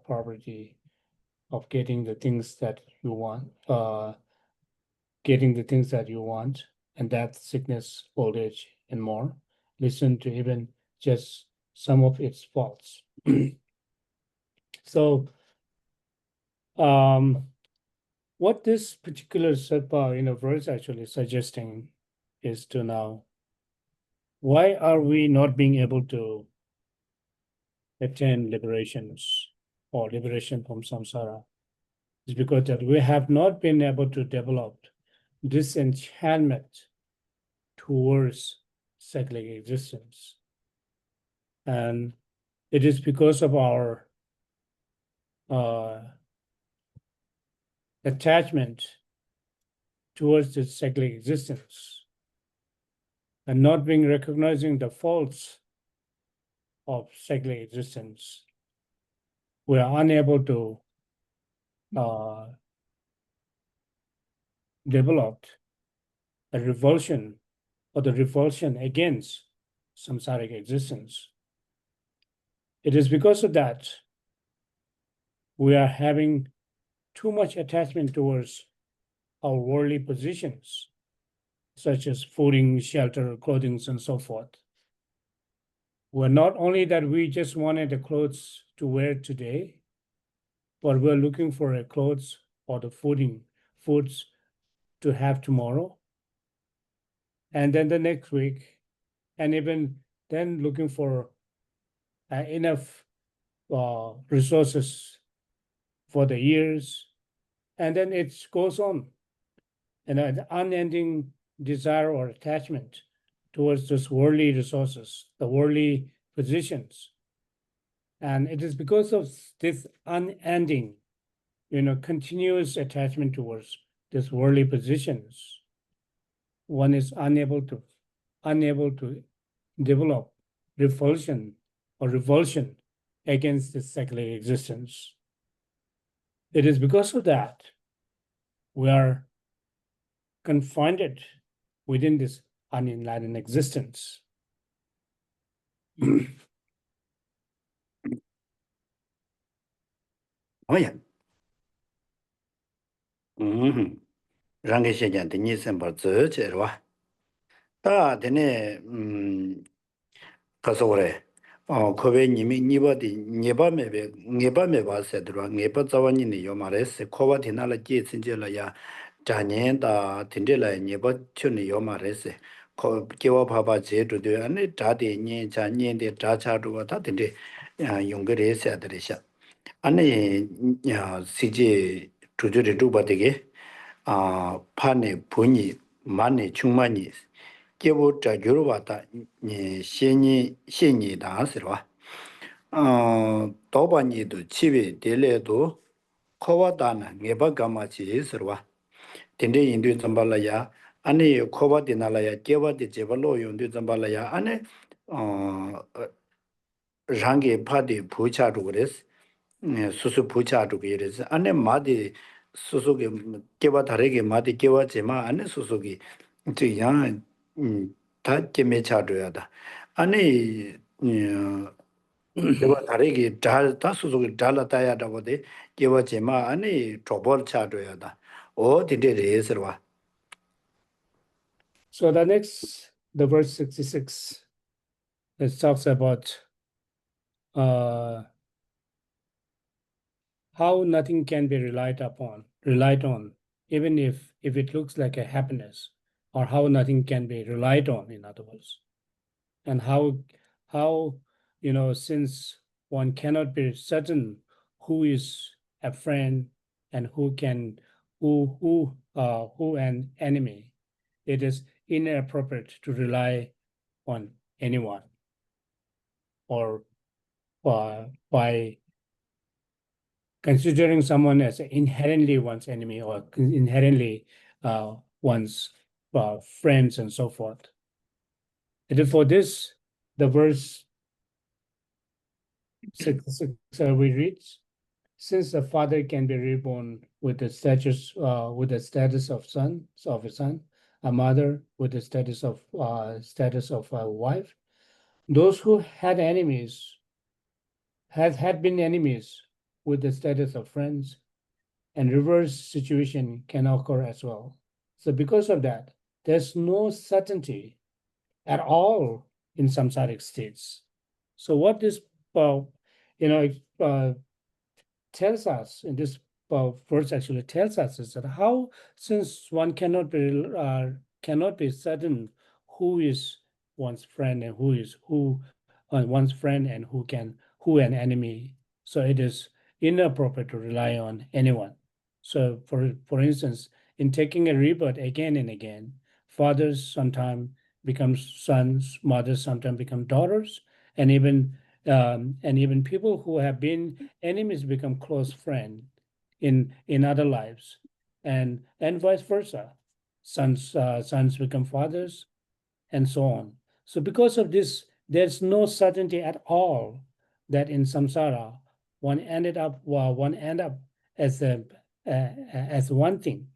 C: poverty, of getting the things that you want, and death, sickness, old age, and more. Listen to even just some of its faults. So, what this particular verse actually suggesting is to now, why are we not being able to attain liberations or liberation from samsara? It's because that we have not been able to develop disenchantment towards cyclic existence. And it is because of our attachment towards this cyclic existence and not being recognizing the faults of cyclic existence, we are unable to develop a revulsion or the revulsion against samsaric existence. It is because of that we are having too much attachment towards our worldly positions, such as fooding, shelter, clothing, and so forth. We're not only that we just wanted the clothes to wear today, but we're looking for a clothes or the foods to have tomorrow, and then the next week, and even then looking for enough resources for the years, and then it goes on, and an unending desire or attachment towards those worldly resources, the worldly positions. And it is because of this unending, continuous attachment towards these worldly positions, one is unable to develop revulsion against this secular existence. It is because of that we are confined within this unenlightened existence.
B: Oh yeah. Rangi shejan de ni sem bar zhe che ro. Ta de ne kasore. Kobe nimi niba di niba meba se dro niba zawani ni yo mare se kowa dinala ji sinje la ya janyen da tinde la niba chuni yo mare se ko kewa baba je du de ane da de nyen cha nyen de da cha du ta tinde yongere se de sha ane sije tujude du ba de 파네 분이 만에 충만이 깨보 자교로 왔다 니 신이 다스러와 도반이도 집에 데레도 코와다나 네바가마치 있으러와 딘데 인도 점발라야 아니 코바디나라야 깨바디 제발로 용도 점발라야 아니 어 장게 파디 부차도 그랬어 수수 부차도 그랬어 안에 마디 수수게 깨바 다르게 마디 깨와 제마 안에 수수기 이양 다 깨매 차도야다 아니 깨바 다르게 다 수수기 달라다야다 보데 깨와 제마 아니 tro벌 차도야다 오 디데레스와
C: So the verse 66, it talks about how nothing can be relied on, even if it looks like a happiness, or how nothing can be relied on, in other words, and how since one cannot be certain who is a friend and who an enemy, it is inappropriate to rely on anyone or by considering someone as inherently one's enemy or inherently one's friends and so forth. And for this, the verse 66 we read, since the father can be reborn with the status of a son, a mother with the status of a wife, those who had enemies had been enemies with the status of friends, and reverse situation can occur as well. So because of that, there's no certainty at all in samsaric states. So what this tells us in this verse actually tells us is that how, since one cannot be certain who is one's friend and who one's friend and who an enemy, so it is inappropriate to rely on anyone. So for instance, in taking a rebirth again and again, fathers sometimes become sons, mothers sometimes become daughters, and even people who have been enemies become close friends in other lives, and vice versa. Sons become fathers, and so on. So because of this, there's no certainty at all that in samsara one end up as one thing,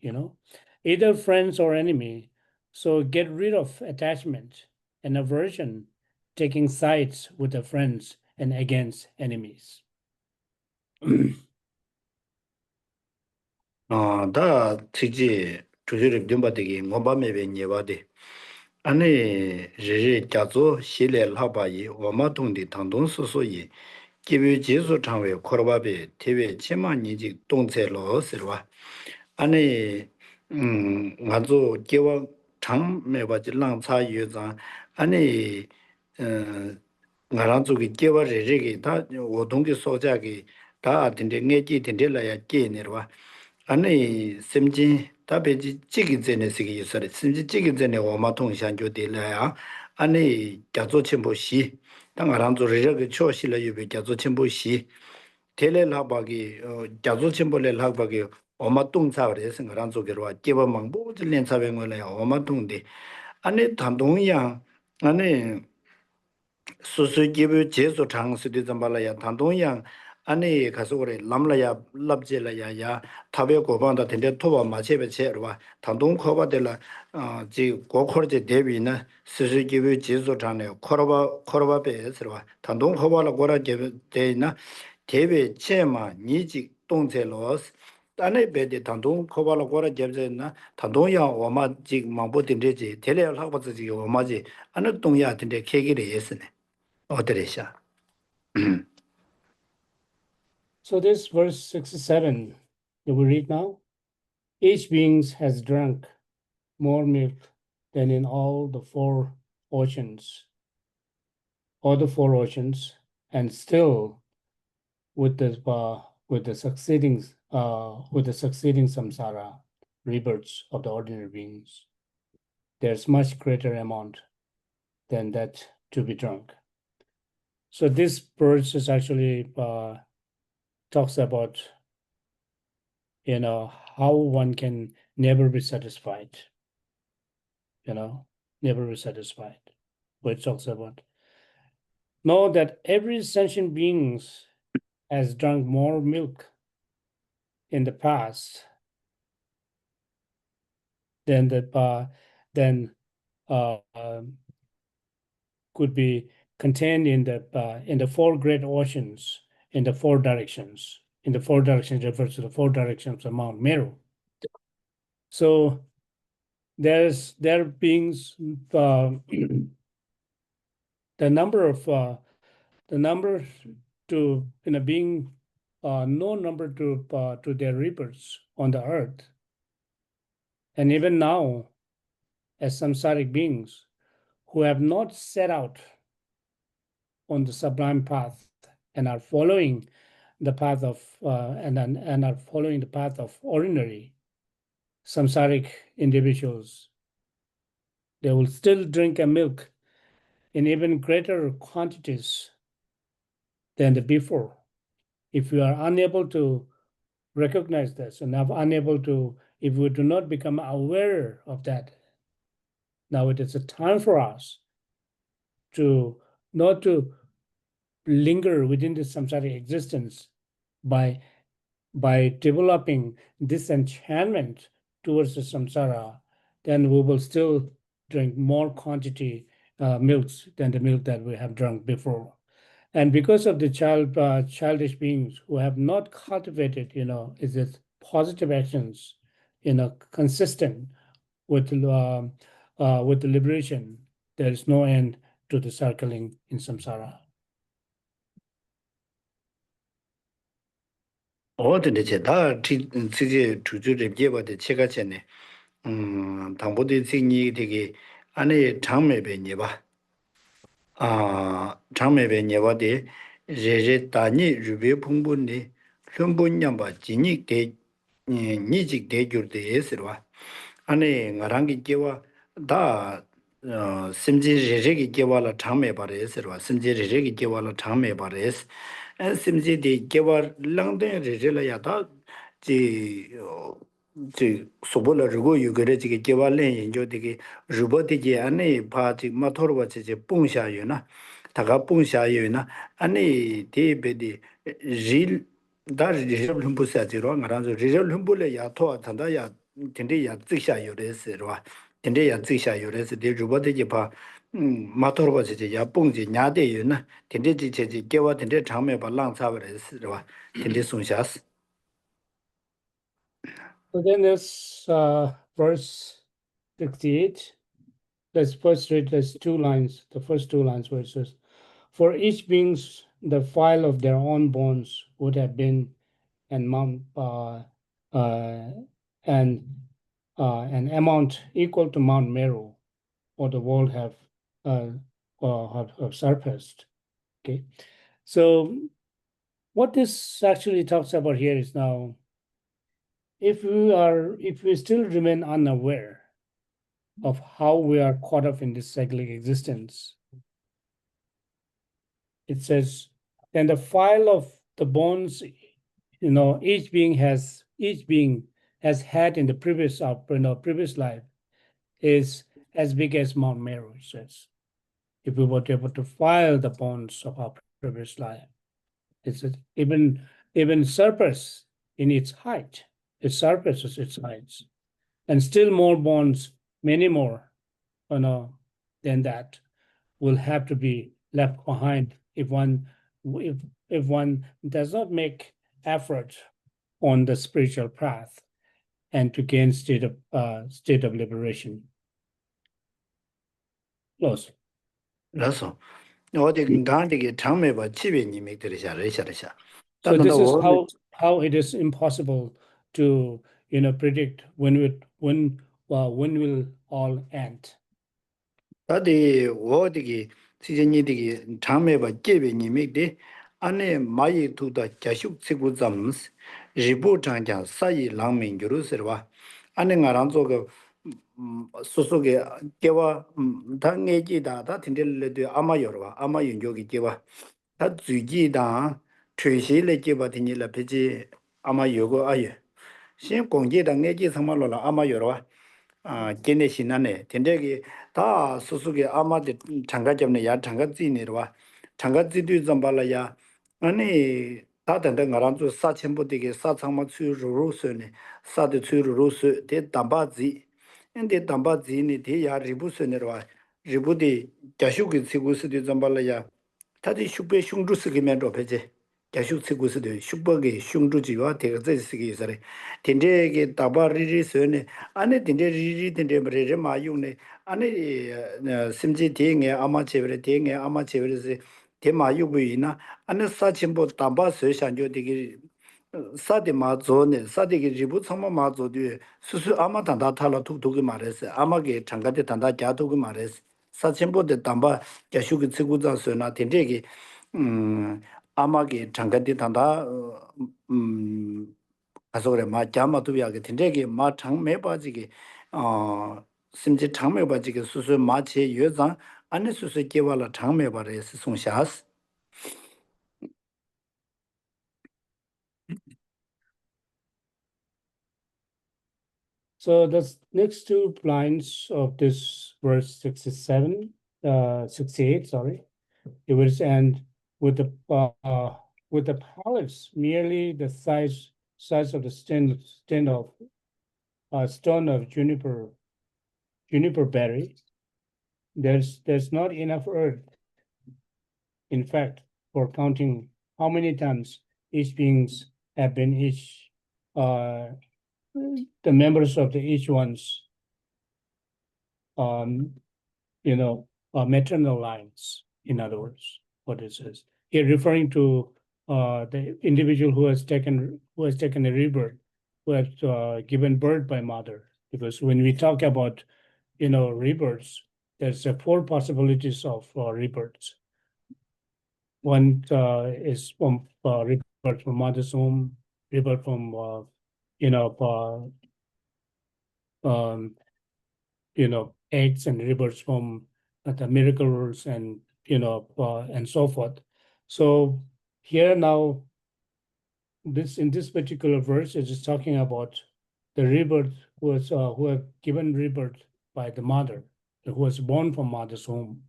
C: either friends or enemy. So get rid of attachment and aversion, taking sides with the friends and against enemies.
B: 다 지지 주주를 dim바되기 모바메베 녀바데 아니 리리 자조 실레 하바이 오마동디 당동소소이 기비 제수 창외 코르바베 대외 체만이지 동체로 쓰와 아니 맞죠 개와 장매바지 랑차 유자 아니 나랑 쪽이 개와 리리기 다 오동기 소자기 다 된데 내지 된데라야 깨내와 아니 심진 답에지 찌기 전에 쓰기 있어요. 심진 찌기 전에 오마통 상조 될래야. 아니 자조 첨부시 당가란조 리저게 초실라 유베 갸조 첨부시 텔레 라바기 갸조 첨부레 라바기 오마뚱사를 생각란조게로 깨버망 보질렌 사병을 오마뚱데 안에 단동이야 안에 수수 기부 제소 장수디 잠발라야 단동이야 안에 가서 그래 람라야 랍제라야야 타베 고반다 텐데 토바 마체베 체르와 단동 커바들라 지 고코르제 대비나 수수 기부 제소 장네 코로바베스와 단동 커바라 고라 제베데나 대베 체마 니지 동체로스 안에 베데 단동 커바라 고라 제베나 단동야 오마 지 망보딘데지 텔레 하바지 오마지 안에 동야 텐데 케기레 예스네 어드레샤
C: So this verse 67, you will read now. Each being has drunk more milk than in all the four oceans, and still with the succeeding samsara rebirths of the ordinary beings, there's much greater amount than that to be drunk. So this verse is actually talks about, how one can never be satisfied, never be satisfied. But it talks about, know that every sentient being has drunk more milk in the past than could be contained in the four great oceans in the four directions. In the four directions refers to the four directions of Mount Meru. So there beings the number to being no number to their rebirths on the earth, and even now, as samsaric beings who have not set out on the sublime path and are following the path of and are following the path of ordinary samsaric individuals, they will still drink a milk in even greater quantities than the before. If we are unable to recognize this and if we do not become aware of that, now it is a time for us to not to linger within this samsaric existence by developing disenchantment towards the samsara, then we will still drink more quantity milks than the milk that we have drunk before. And because of the childish beings who have not cultivated, is it positive actions, consistent with the liberation, there is no end to the circling in samsara.
B: 어딘데 제다 지지 주주를 예버데 제가 전에 당보대 생이 되게 안에 장매배 예봐 장매배 예봐데 제제 다니 루베 풍분이 현분념바 진익 대 니직 대줄데 예스와 안에 나랑기 깨와 다 심지 제제기 깨와라 장매바래 예스와 심지 제제기 깨와라 장매바래 심지 대 깨와 랑데 제제라야다 지 소보라 rugo yugere chige gewalen yenjo de rubo de ge ane pa chi mathor wa che pungsha yu na daga pungsha yu na ane de be de ril da ril lumbu sa ji ro ngara zo ril lumbu le ya tho thanda ya tinde ya zisha yu de se ro tinde ya zisha yu de se de rubo de ge pa mathor wa che ya pungji nya de yu na tinde ji che ji gewa tinde changme ba lang sa ba de se ro tinde sung sha.
C: So then there's verse 68. Let's first read those two lines, the first two lines where it says, for each beings, the file of their own bones would have been an amount equal to Mount Meru, or the world have surpassed. Okay, so what this actually talks about here is now, if we still remain unaware of how we are caught up in this cyclic existence, it says, and the file of the bones, each being has had in the previous previous life is as big as Mount Meru, it says. If we were able to file the bones of our previous life, it's even surpass in its height. It surpasses its heights, and still more bones, many more, than that, will have to be left behind if one does not make effort on the spiritual path and to gain state of liberation. Close.
B: 라서 어디 간디게 참매 봐 집에 님이 들으셔.
C: So this is how it is impossible to predict when will all end.
B: 다디 어디게 시전이디게 참매 봐 집에 님이 돼 안에 마이 두다 자식 치고 잠스 리보 장장 사이 랑민 주르서와 안에 가란조가 소속에 개와 당내지다 다 tindel레도 아마 여러와 아마 연족이 개와 다 주기다 최실의 개와 tindel레 베지 아마 요거 아예 신 공제당 내지 상말로라 아마 여러와 제네시나네 tin데기 다 소속에 아마데 장가점네 야 장가지네로와 장가지도 잠발라야 아니 다든데 가란조 사천부되게 사창마 추루로스네 사데 추루로스 데 담바지 근데 담바지니 대야 리부스네와 리부디 자슈기 치고스디 잠발라야 다디 슈베 슝주스기 면도 베제 자슈 치고스디 슈버게 슝주지와 대가제스기 있어래 딘데게 다바리리스네 안에 딘데리리 딘데브레레 마유네 안에 심지 대행에 아마체브레 대행에 아마체브레스 대마유부이나 안에 사침보 담바스 샹조디기 사디 마조네 사디기 리부 참마 마조디 수수 아마 단다 탈라 툭툭이 말했어 아마게 장가데 단다 자도기 말했어 사침보데 담바 자슈기 치고자서나 딘데기 아마게 장가데 단다 아소그래 마 자마도비하게 딘데기 마 장매 빠지게 심지 장매 빠지게 수수 마체 여장 안에 수수 개발라 장매 바레스 송샤스
C: So the next two lines of this verse 68, sorry, it was end with the palace merely the size of the stem of stone of juniper berry. There's not enough earth, in fact, for counting how many times each beings have been the members of each one's maternal lines, in other words, what it says. Here referring to the individual who has taken a rebirth, who has given birth by mother. Because when we talk about rebirths, there's 4 possibilities of rebirths. One is from rebirth from mother's womb, rebirth from eggs, and rebirths from the miracles and and so forth. So here now, in this particular verse, it is talking about the rebirth who have given rebirth by the mother, who was born from mother's womb.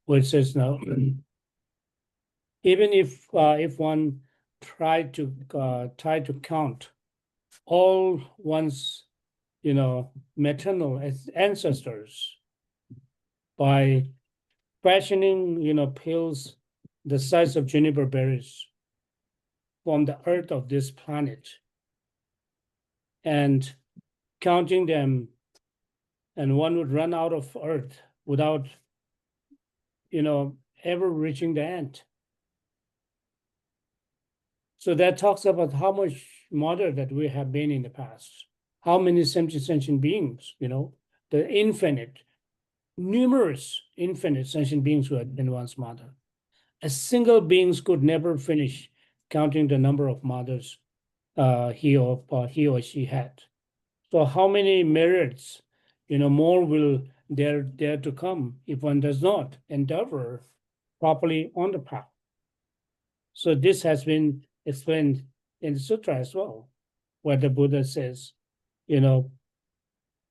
C: Where it says now, even if one tried to count all one's maternal ancestors by fashioning pills the size of juniper berries from the earth of this planet and counting them, and one would run out of earth without ever reaching the end. So that talks about how much mother that we have been in the past, how many sentient beings, the numerous infinite sentient beings who had been once mother. A single beings could never finish counting the number of mothers he or she had. So how many myriads, more will there to come if one does not endeavor properly on the path, So this has been explained in the sutra as well, where the Buddha says,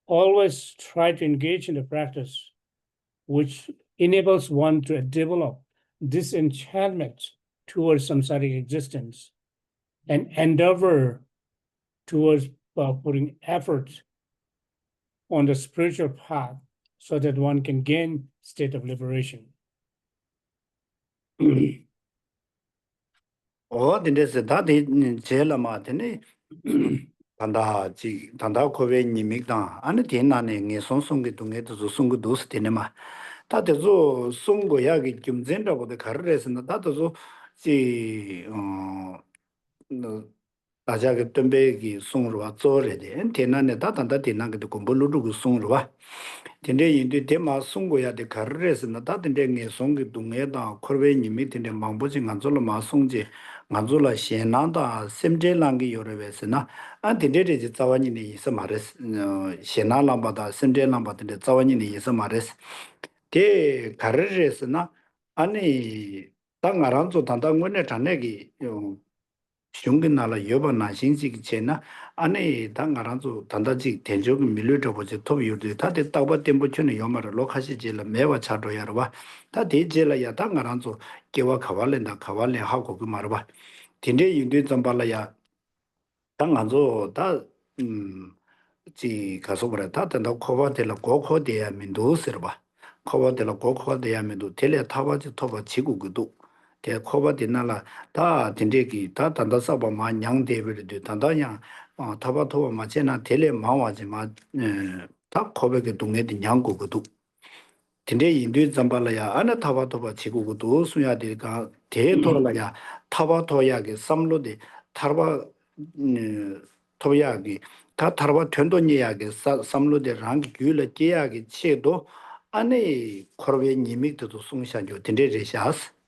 C: always try to engage in the practice which enables one to develop disenchantment towards samsaric existence and endeavor towards putting effort on the spiritual path so that one can gain state of liberation.
B: dinde da de jela ma de ne tanda ko we ni mi da an de na ne nge song song ge dong ge zo song ge do se de ne ma ta de zo song go ya ge kim zen da bo de kar re se na da de zo ji 다자게 덤베기 송르와 쪼레데 테나네 다단다 테나게 콤볼루루 송르와 텐데 인데 데마 송고야데 카르레스나 다든데 녜 송게 동에다 코르베 니미 텐데 망보지 간졸로 마송제 간졸라 셴나다 셈제랑게 요레베스나 안데데데 자와니니 이서 마레스 셴나람바다 셈제랑바데 자와니니 이서 마레스 데 카르레스나 아니 땅아란조 단당원에 자네기 슝긴 나라 여바 나신식 제나 안에 당가란조 단다지 대적 밀려져 보지 토비유도 다데 따바 템포치는 요마를 로카시질 매와 차도야르와 다 대제라야 당가란조 개와 가발렌다 가발레 하고 그 말봐 딘데 인도 점발라야 당간조 다지 가서 그래 다 된다 코바텔라 고코데야 민도스르바 코바텔라 고코데야 민도 텔레 타바지 토바 지구구도 대 코바디나라 다 딘데기 다 단다 사바 마 냥데베르데 단다냐 타바토바 마체나 텔레 마와지 마다 코베게 동네디 냥고고도 딘데 인도 잠발라야 아나 타바토바 지구고도 수야데가 대토라야 타바토야게 삼로데 타바 토야기 다 타바 텐도니야게 삼로데 랑기 귤레 제야게 체도 안에 코르베 니미도 숭샤죠 딘데레샤스.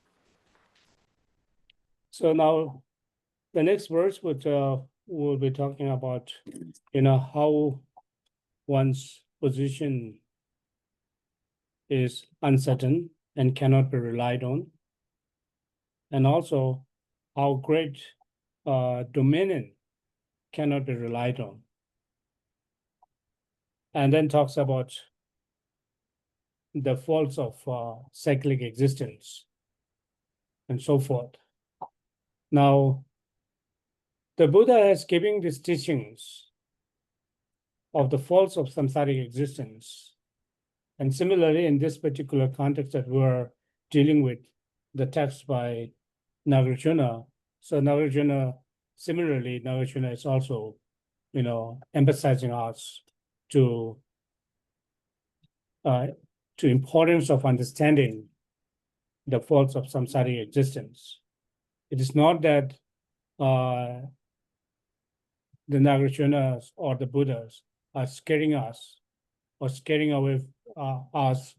C: So now the next verse will be talking about, how one's position is uncertain and cannot be relied on, and also how great dominion cannot be relied on. And then talks about the faults of cyclic existence and so forth. Now, the Buddha has given these teachings of the faults of samsaric existence. And similarly, in this particular context that we're dealing with, the text by Nagarjuna. So similarly, Nagarjuna is also, emphasizing us to importance of understanding the faults of samsaric existence. It is not that the Nagarjunas or the Buddhas are scaring us or scaring away us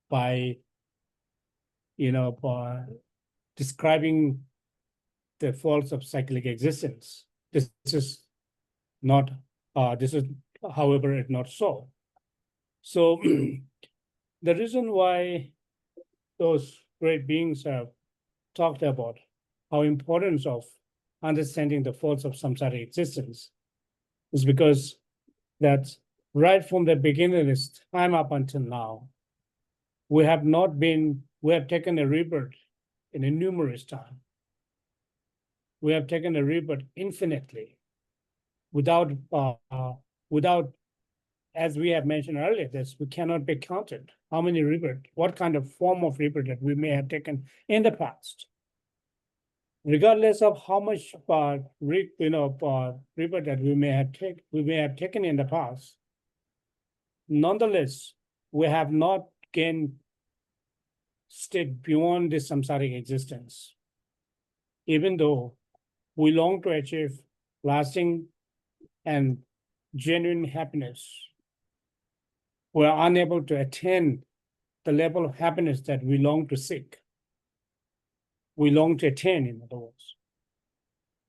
C: by, by describing the faults of cyclic existence. This is not, however, it's not so. So the reason why those great beings have talked about how importance of understanding the faults of samsaric existence is because that right from the beginning of this time up until now, we have taken a rebirth in a numerous time. We have taken a rebirth infinitely without, as we have mentioned earlier, we cannot be counted. How many rebirth, what kind of form of rebirth that we may have taken in the past. Regardless of how much rebirth that we may have taken in the past, nonetheless, we have not gained state beyond this samsaric existence. Even though we long to achieve lasting and genuine happiness, we are unable to attain the level of happiness that we long to seek. We long to attain, in other words.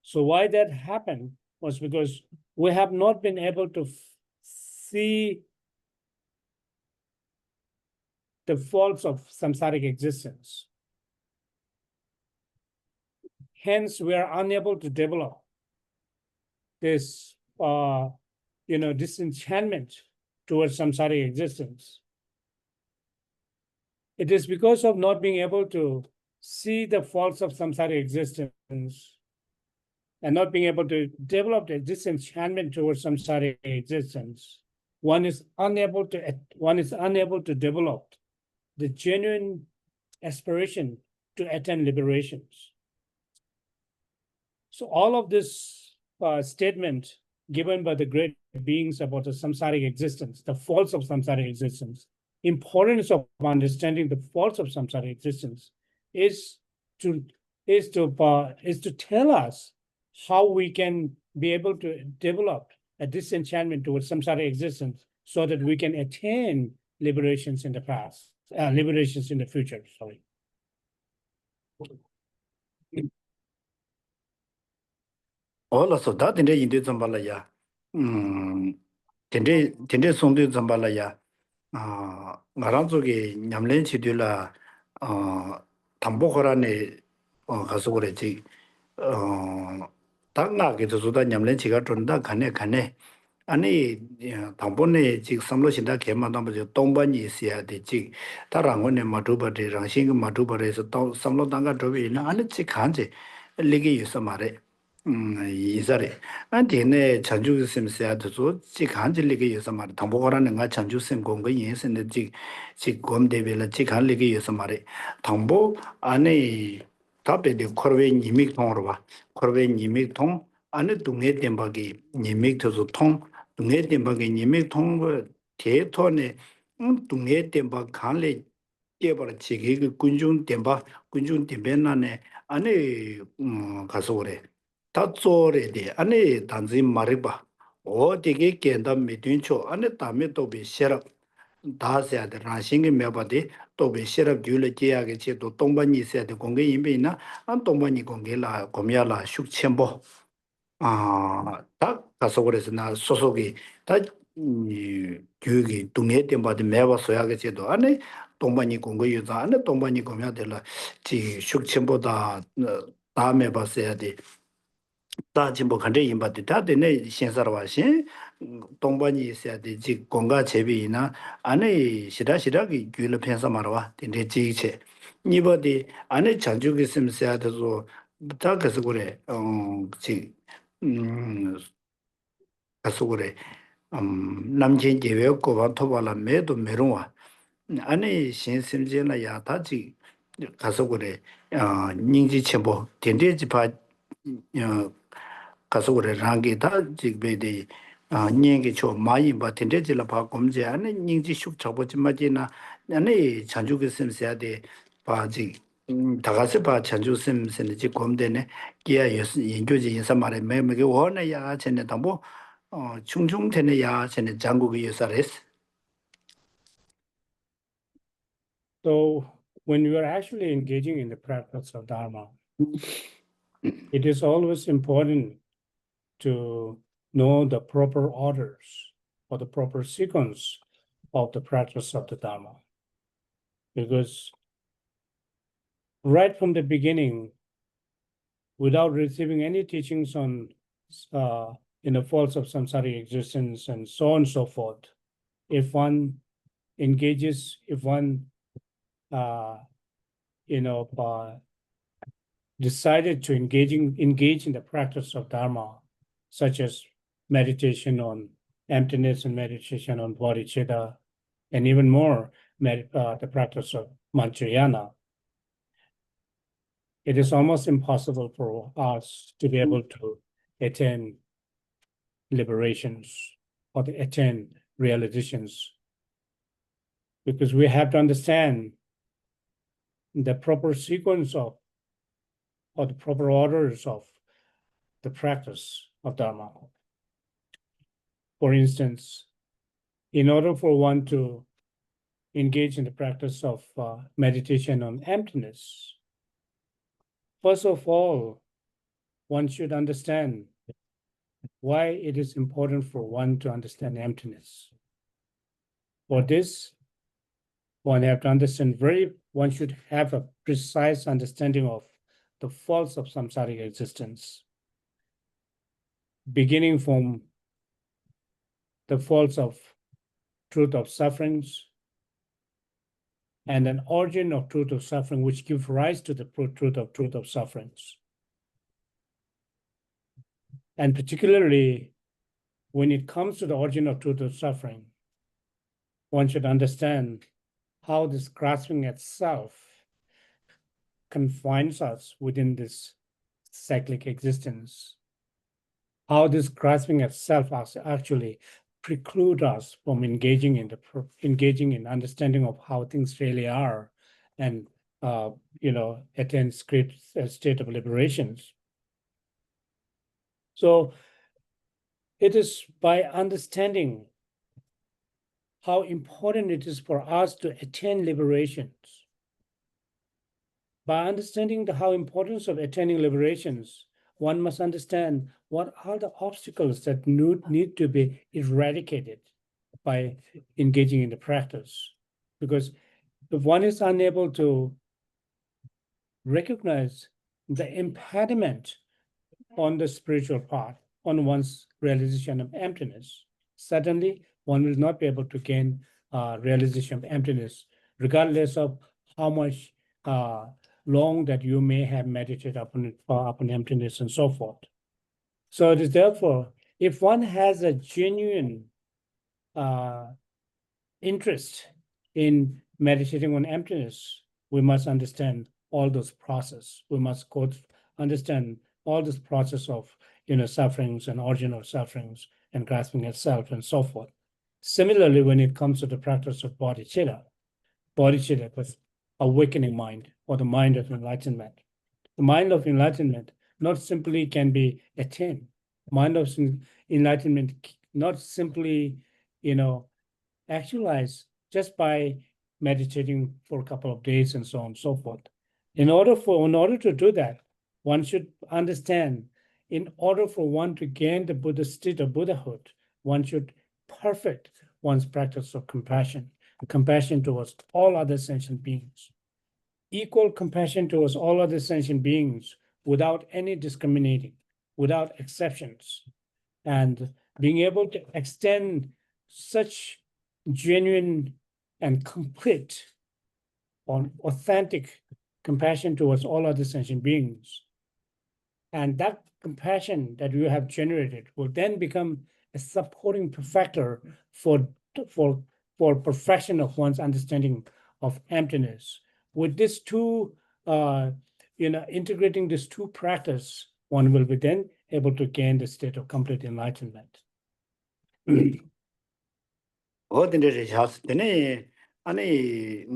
C: So why that happened was because we have not been able to see the faults of samsaric existence. hence we are unable to develop this, disenchantment towards samsaric existence. It is because of not being able to see the faults of samsaric existence and not being able to develop the disenchantment towards samsaric existence, one is unable to develop the genuine aspiration to attain liberations. So all of this statement given by the great beings about the samsaric existence, the faults of samsaric existence, importance of understanding the faults of samsaric existence is to tell us how we can be able to develop a disenchantment towards samsaric existence so that we can attain liberations in the past, liberations in the future, sorry.
B: Ola so da tende yinde zambala ya. Tende sonde zambala ya. Ngaranzo ge nyamlen chidula tambo khorane gaso gore chi ta nga ge zo da nyamlen chiga tonda khane 아니 당본에 지 삼로신다 개만담도 동반이 있어야 되지 다랑원에 마두바데 랑싱 마두바에서 또 삼로당가 저비나 아니 지 간제 리게 있어 말에 이자래 안디네 전주 심세야도 지 간제 리게 있어 말에 당보거라는 가 전주 심 공거 예선데 지 검대벨 지 간리게 있어 말에 당보 안에 답에데 코르베 니믹 통으로 봐 코르베 니믹 통 안에 동네 댐바기 니믹 저도 통 동네 댐바기 니믹 통거 대토네 동네 댐바 간레 깨버려 지게 그 군중 댐베나네 안에 가서 그래 다 쪼레데 안에 단지 말해봐 어디게 깬다 미든초 안에 담에 또 비셔라 다세야 돼 라싱이 매바데 또 비셔라 귤레 제야게 제도 동반이 있어야 돼 공개 임베이나 안 동반이 공개라 고미야라 숙천보 딱 가서 그래서 나 소속이 다 교육이 동네 때마다 매워서야게 제도 안에 동반이 공부유자 안에 동반이 공부해야 될라 지 숙침보다 다음에 봤어야 돼 다짐보 간데 임바데 다데네 신사라와신 동반이 있어야 되지 공가 제비나 안에 시다시다기 귤을 편서 말아와 근데 지체 니버디 안에 자주기 있으면 써야 돼서 다 그래서 그래 지 가서 그래 남진 제외고 반토발라 매도 메롱와 안에 신심제나 야다지 가서 그래 닝지 첨보 된대지 봐 가서 그래 랑게다 지베데 닝게 초 마이 바 된대지라 봐 검제 안에 닝지 슉 잡지 마지나 안에 자주기 있으면 돼 바지 다가서 봐 자주 셈셈이 검되네 기야 연구지 인사 말에 매매게 원해야 전에 담보 충충되네야 전에 장국의 여사레스.
C: So when you are actually engaging in the practice of Dharma, it is always important to know the proper orders or the proper sequence of the practice of the Dharma. Because right from the beginning, without receiving any teachings on faults of samsaric existence and so on and so forth, if one engages, if one decided to engage in the practice of Dharma, such as meditation on emptiness and meditation on bodhicitta, and even more, the practice of mantrayana, it is almost impossible for us to be able to attain liberations or to attain realizations, because we have to understand the proper sequence of or the proper orders of the practice of Dharma. For instance, in order for one to engage in the practice of meditation on emptiness, first of all, one should understand why it is important for one to understand emptiness. For this, one should have a precise understanding of the faults of samsaric existence, beginning from the faults of truth of sufferings, and an origin of truth of suffering, which gives rise to the truth of sufferings. And particularly when it comes to the origin of truth of suffering, one should understand how this grasping at self confines us within this cyclic existence, how this grasping at self actually preclude us from engaging in understanding of how things really are, and attain a state of liberations. So it is by understanding how important it is for us to attain liberations, by understanding how importance of attaining liberations, one must understand what are the obstacles that need to be eradicated by engaging in the practice. Because if one is unable to recognize the impediment on the spiritual path, on one's realization of emptiness, suddenly one will not be able to gain realization of emptiness, regardless of how much long that you may have meditated upon emptiness and so forth. So it is therefore, if one has a genuine interest in meditating on emptiness, we must understand all those processes. We must understand all this process of sufferings and origin of sufferings and grasping at self and so forth. Similarly, when it comes to the practice of bodhicitta was awakening mind, or the mind of enlightenment. The mind of enlightenment not simply can be attained. Mind of enlightenment not simply, actualized just by meditating for a couple of days and so on and so forth. In order to do that, one should understand, in order for one to gain the Buddha state of Buddhahood, one should perfect one's practice of compassion towards all other sentient beings. Equal compassion towards all other sentient beings without any discriminating, without exceptions, and being able to extend such genuine and complete or authentic compassion towards all other sentient beings. And that compassion that you have generated will then become a supporting factor for perfection of one's understanding of emptiness. With these two, integrating these two practices, one will be then able to gain the state of complete enlightenment.
B: 아니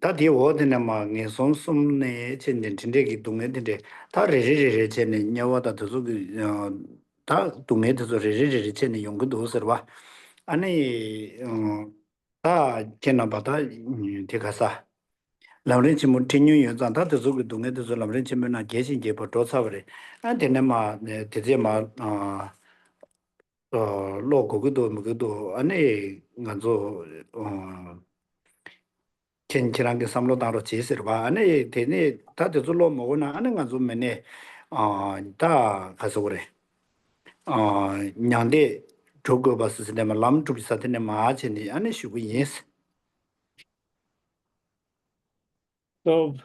B: 다디 오드네 막 손숨네 첸덴 진데기 동네데 다 레레레레 첸네 냐와다 도저기 다 동네도 레레레레 첸네 용거도 오서봐 아니 다 첸나바다 데가사 라브렌치 모티뉴 여자 다 도저기 동네도 라브렌치 메나 계신게 버도사버레 안데네마 데제마 로고기도 뭐기도 아니 간조 첸치랑게 삼로다로 제스르바 안에 되네 다들 줄로 먹으나 하는 건 좀 매네 다 가서 그래 냥데 저거 봤을 때 람 투비사한테 마치니 안에 쉬고 예스.
C: So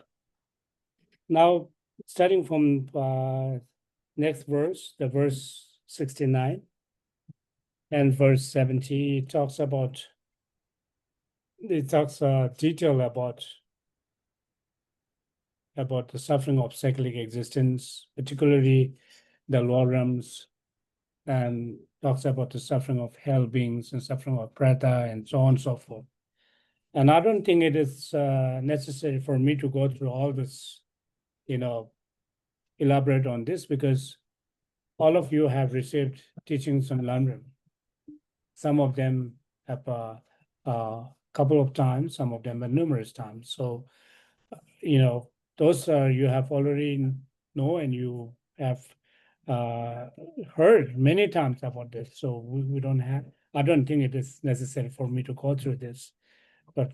C: now, starting from next verse, the verse 69 and verse 70, it talks detail about the suffering of cyclic existence, particularly the lower realms, and talks about the suffering of hell beings and suffering of preta and so on and so forth. And I don't think it is necessary for me to go through all this, elaborate on this, because all of you have received teachings on Lamrim. Some of them have a couple of times, some of them are numerous times. So, those you have already know, and you have heard many times about this. So I don't think it is necessary for me to go through this, but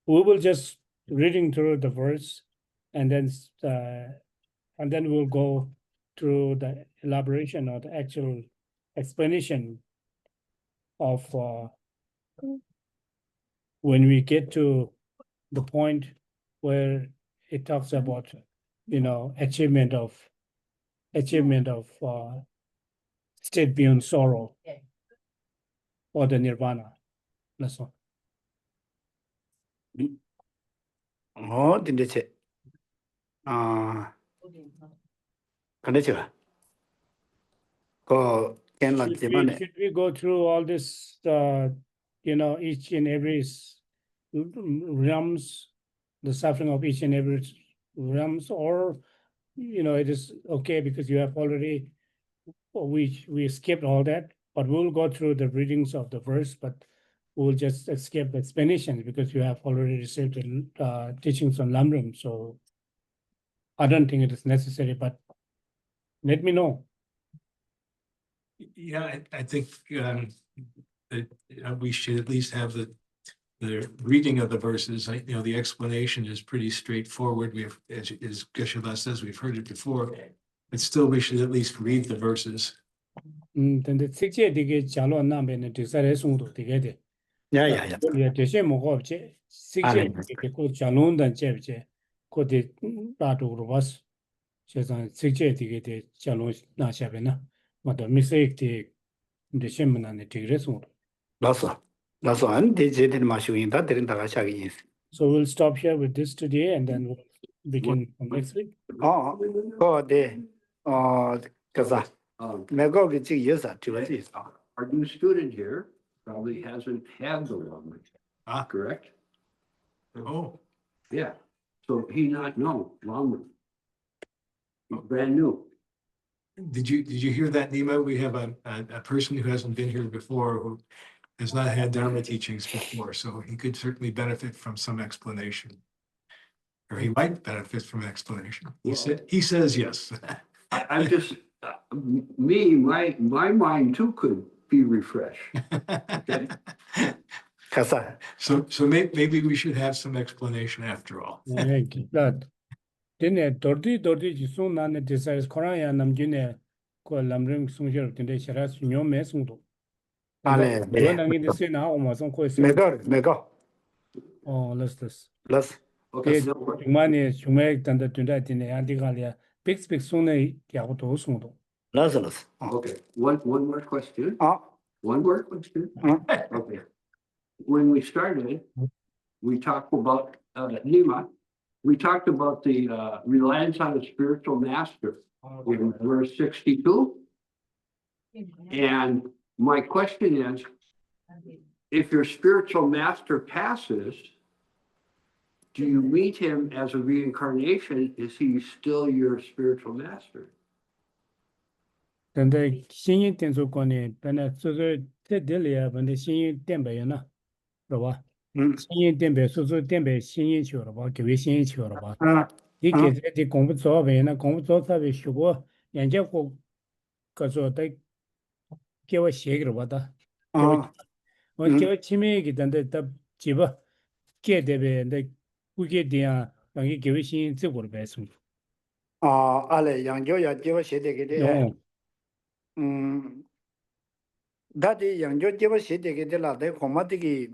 C: we will just reading through the verse and then and then we'll go through the elaboration or the actual explanation of when we get to the point where it talks about, achievement of state beyond sorrow or the nirvana. That's all.
B: Didn't it? Can I go?
C: Should we go through all this, each and every realms, the suffering of each and every realms, or, it is okay because you have already, we skipped all that, but we'll go through the readings of the verse, but we'll just skip the explanations because you have already received the teachings on Lamrim, so I don't think it is necessary, but let me know.
A: Yeah, I think that we should at least have the reading of the verses. The explanation is pretty straightforward. We've, as Geshe-la says, we've heard it before, but still we should at least read the verses.
C: 근데 색제 되게 잘 왔나면 대사를 송도 되게
B: Yeah.
C: 야 대신 뭐가 없지 색제 되게 잘 온단 제비제 거기 나도로 봤어. 세상 색제 되게 잘 나샤베나 맞다 미세익 대신 만에 되게 송도.
B: That's one. They did in Mashuin that didn't have.
C: So we'll stop here with this today and then we'll begin next week.
B: Kaza. Mego get years at two.
D: Our new student here probably hasn't had the language. Correct?
A: Oh,
D: Yeah. So he not know language. Brand new.
A: did you hear that, Nima? We have a person who hasn't been here before who has not had Dharma teachings before, so he could certainly benefit from some explanation. Or he might benefit from an explanation. He says yes.
D: I'm just, my mind too could be refreshed.
B: Kaza.
A: So maybe we should have some explanation after all.
C: That then dordi jisun nane desires koraya namjune ko lamrim sungjer tende sharas nyome sungdo.
B: Ale.
C: Duanangi desi na omasong ko se.
B: Mego.
C: Oh, let's.
D: Okay.
C: Mane shume tanda tunda tine antigalia big sune yago to sungdo.
B: Lazarus.
D: Okay, one more question.
B: Ah.
D: One more question. Okay. When we started, we talked about Nima. We talked about the reliance on a spiritual master in verse 62. And my question is, if your spiritual master passes, do you meet him as a reincarnation? Is he still your spiritual master?
C: 근데 신인 tenso권이 변해 소소 때들이야 근데 신인 때문에나 그러봐 신인 때문에 소소 때문에 신인 치워라 봐 교회 신인 치워라 봐 이게 이 공부 좋아배나 공부 좋다be 쉬고 연재 꼭 가서 다 개와 시기로 봐다 개와 치매기 된데 다 집어 개 대배인데 그게 돼야 당이 교회 신인 찍고를 배송
B: Ale Yangjoya Jeva Shedegede. Dadi Yangjo Jeva Shedegede la de Homatiki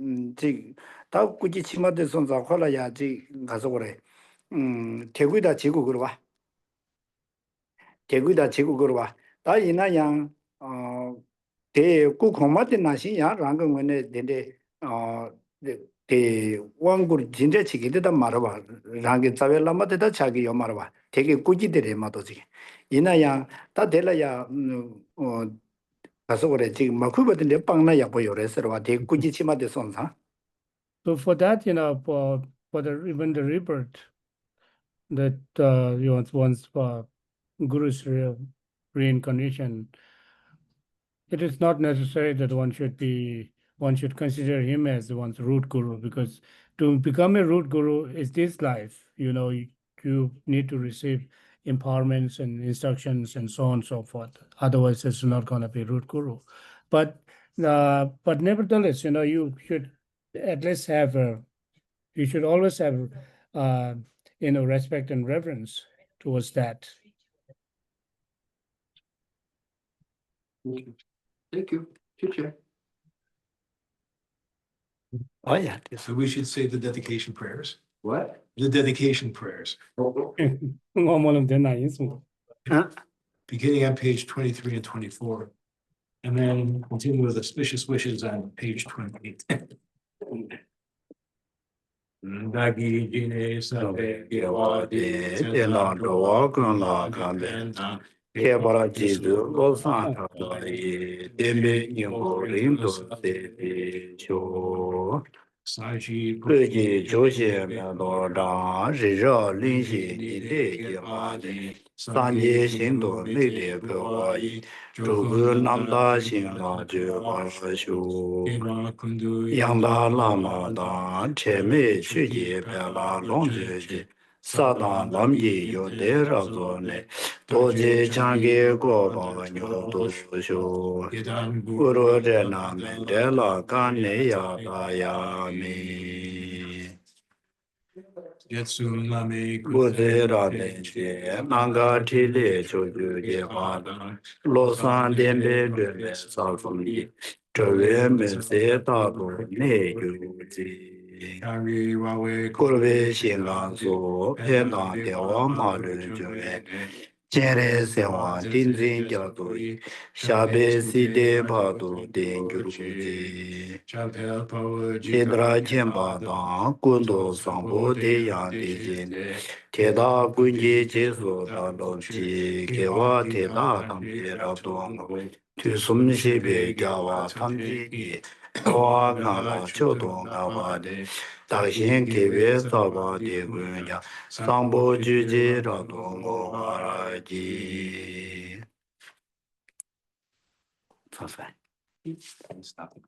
B: Tau Kuji Chima de Sonza Hola Yaji Gazore. Teguida Chigu Gurwa. Teguida Chigu Gurwa. Da Ina Yang Te Kukomati Nashi Yang Rangang Wene Dende Te Wangur Jinja Chigida Marava Rangi Savela Mateta Chagi Yomarava. 되게 꾸지들이 마도지. 이나야 다 될라야 가서 그래 지금 막 그거들 빵나 야 보여래서와 되게 꾸지치마데 손사.
C: So for that, for even the rebirth that once Guru's reincarnation, it is not necessary that one should consider him as one's root guru, because to become a root guru is this life. You need to receive empowerments and instructions and so on and so forth. Otherwise, it's not going to be root guru. But nevertheless, you should at least you should always have respect and reverence towards that.
D: Thank you. Chit-chat.
B: Oh, yeah. This
A: So we should say the dedication prayers,
D: What?
A: the dedication prayers,
C: ngomolum dena yinsu.
A: beginning on page 23 and 24. And then continue with auspicious wishes on page 28. Dagi jine sabe gewa de
B: tena dowa kun la kambe. Kebara jizu lo san tabai. Dembe nyingo rinto se de cho.
A: Saji
B: 各级球鞋面多张，日热临系你的计划的，三节行动内的个我一，这个南大行了就把修，杨大喇嘛当前面去节别拉龙这些。撒旦南极有得着做呢，多节强给过把牛都修，不如这那门的拉干内呀大呀米。
A: Yetsun lame
B: Guzera denje, nanga tile choju je hada, losan dembe dweme salfamdi, chowe me se tabo ne yuji.
A: Kari wawe
B: Kurve shingan so, pedan dewa malu jume, chere sewa dinzin gyatoi, shabe side bado den gyuruji.
A: Chapel power
B: Chedra chenpa dan, kundo sambo de yang de jin, teda kunji jesu da lo chi, kewa teda tampi rabdong, tu sum shibe gyawa tamji di, kawa ngala chodong gawa de, dakshin kewe saba de gunya, sambo juji rabdong go waraji. That's right.
A: Stop.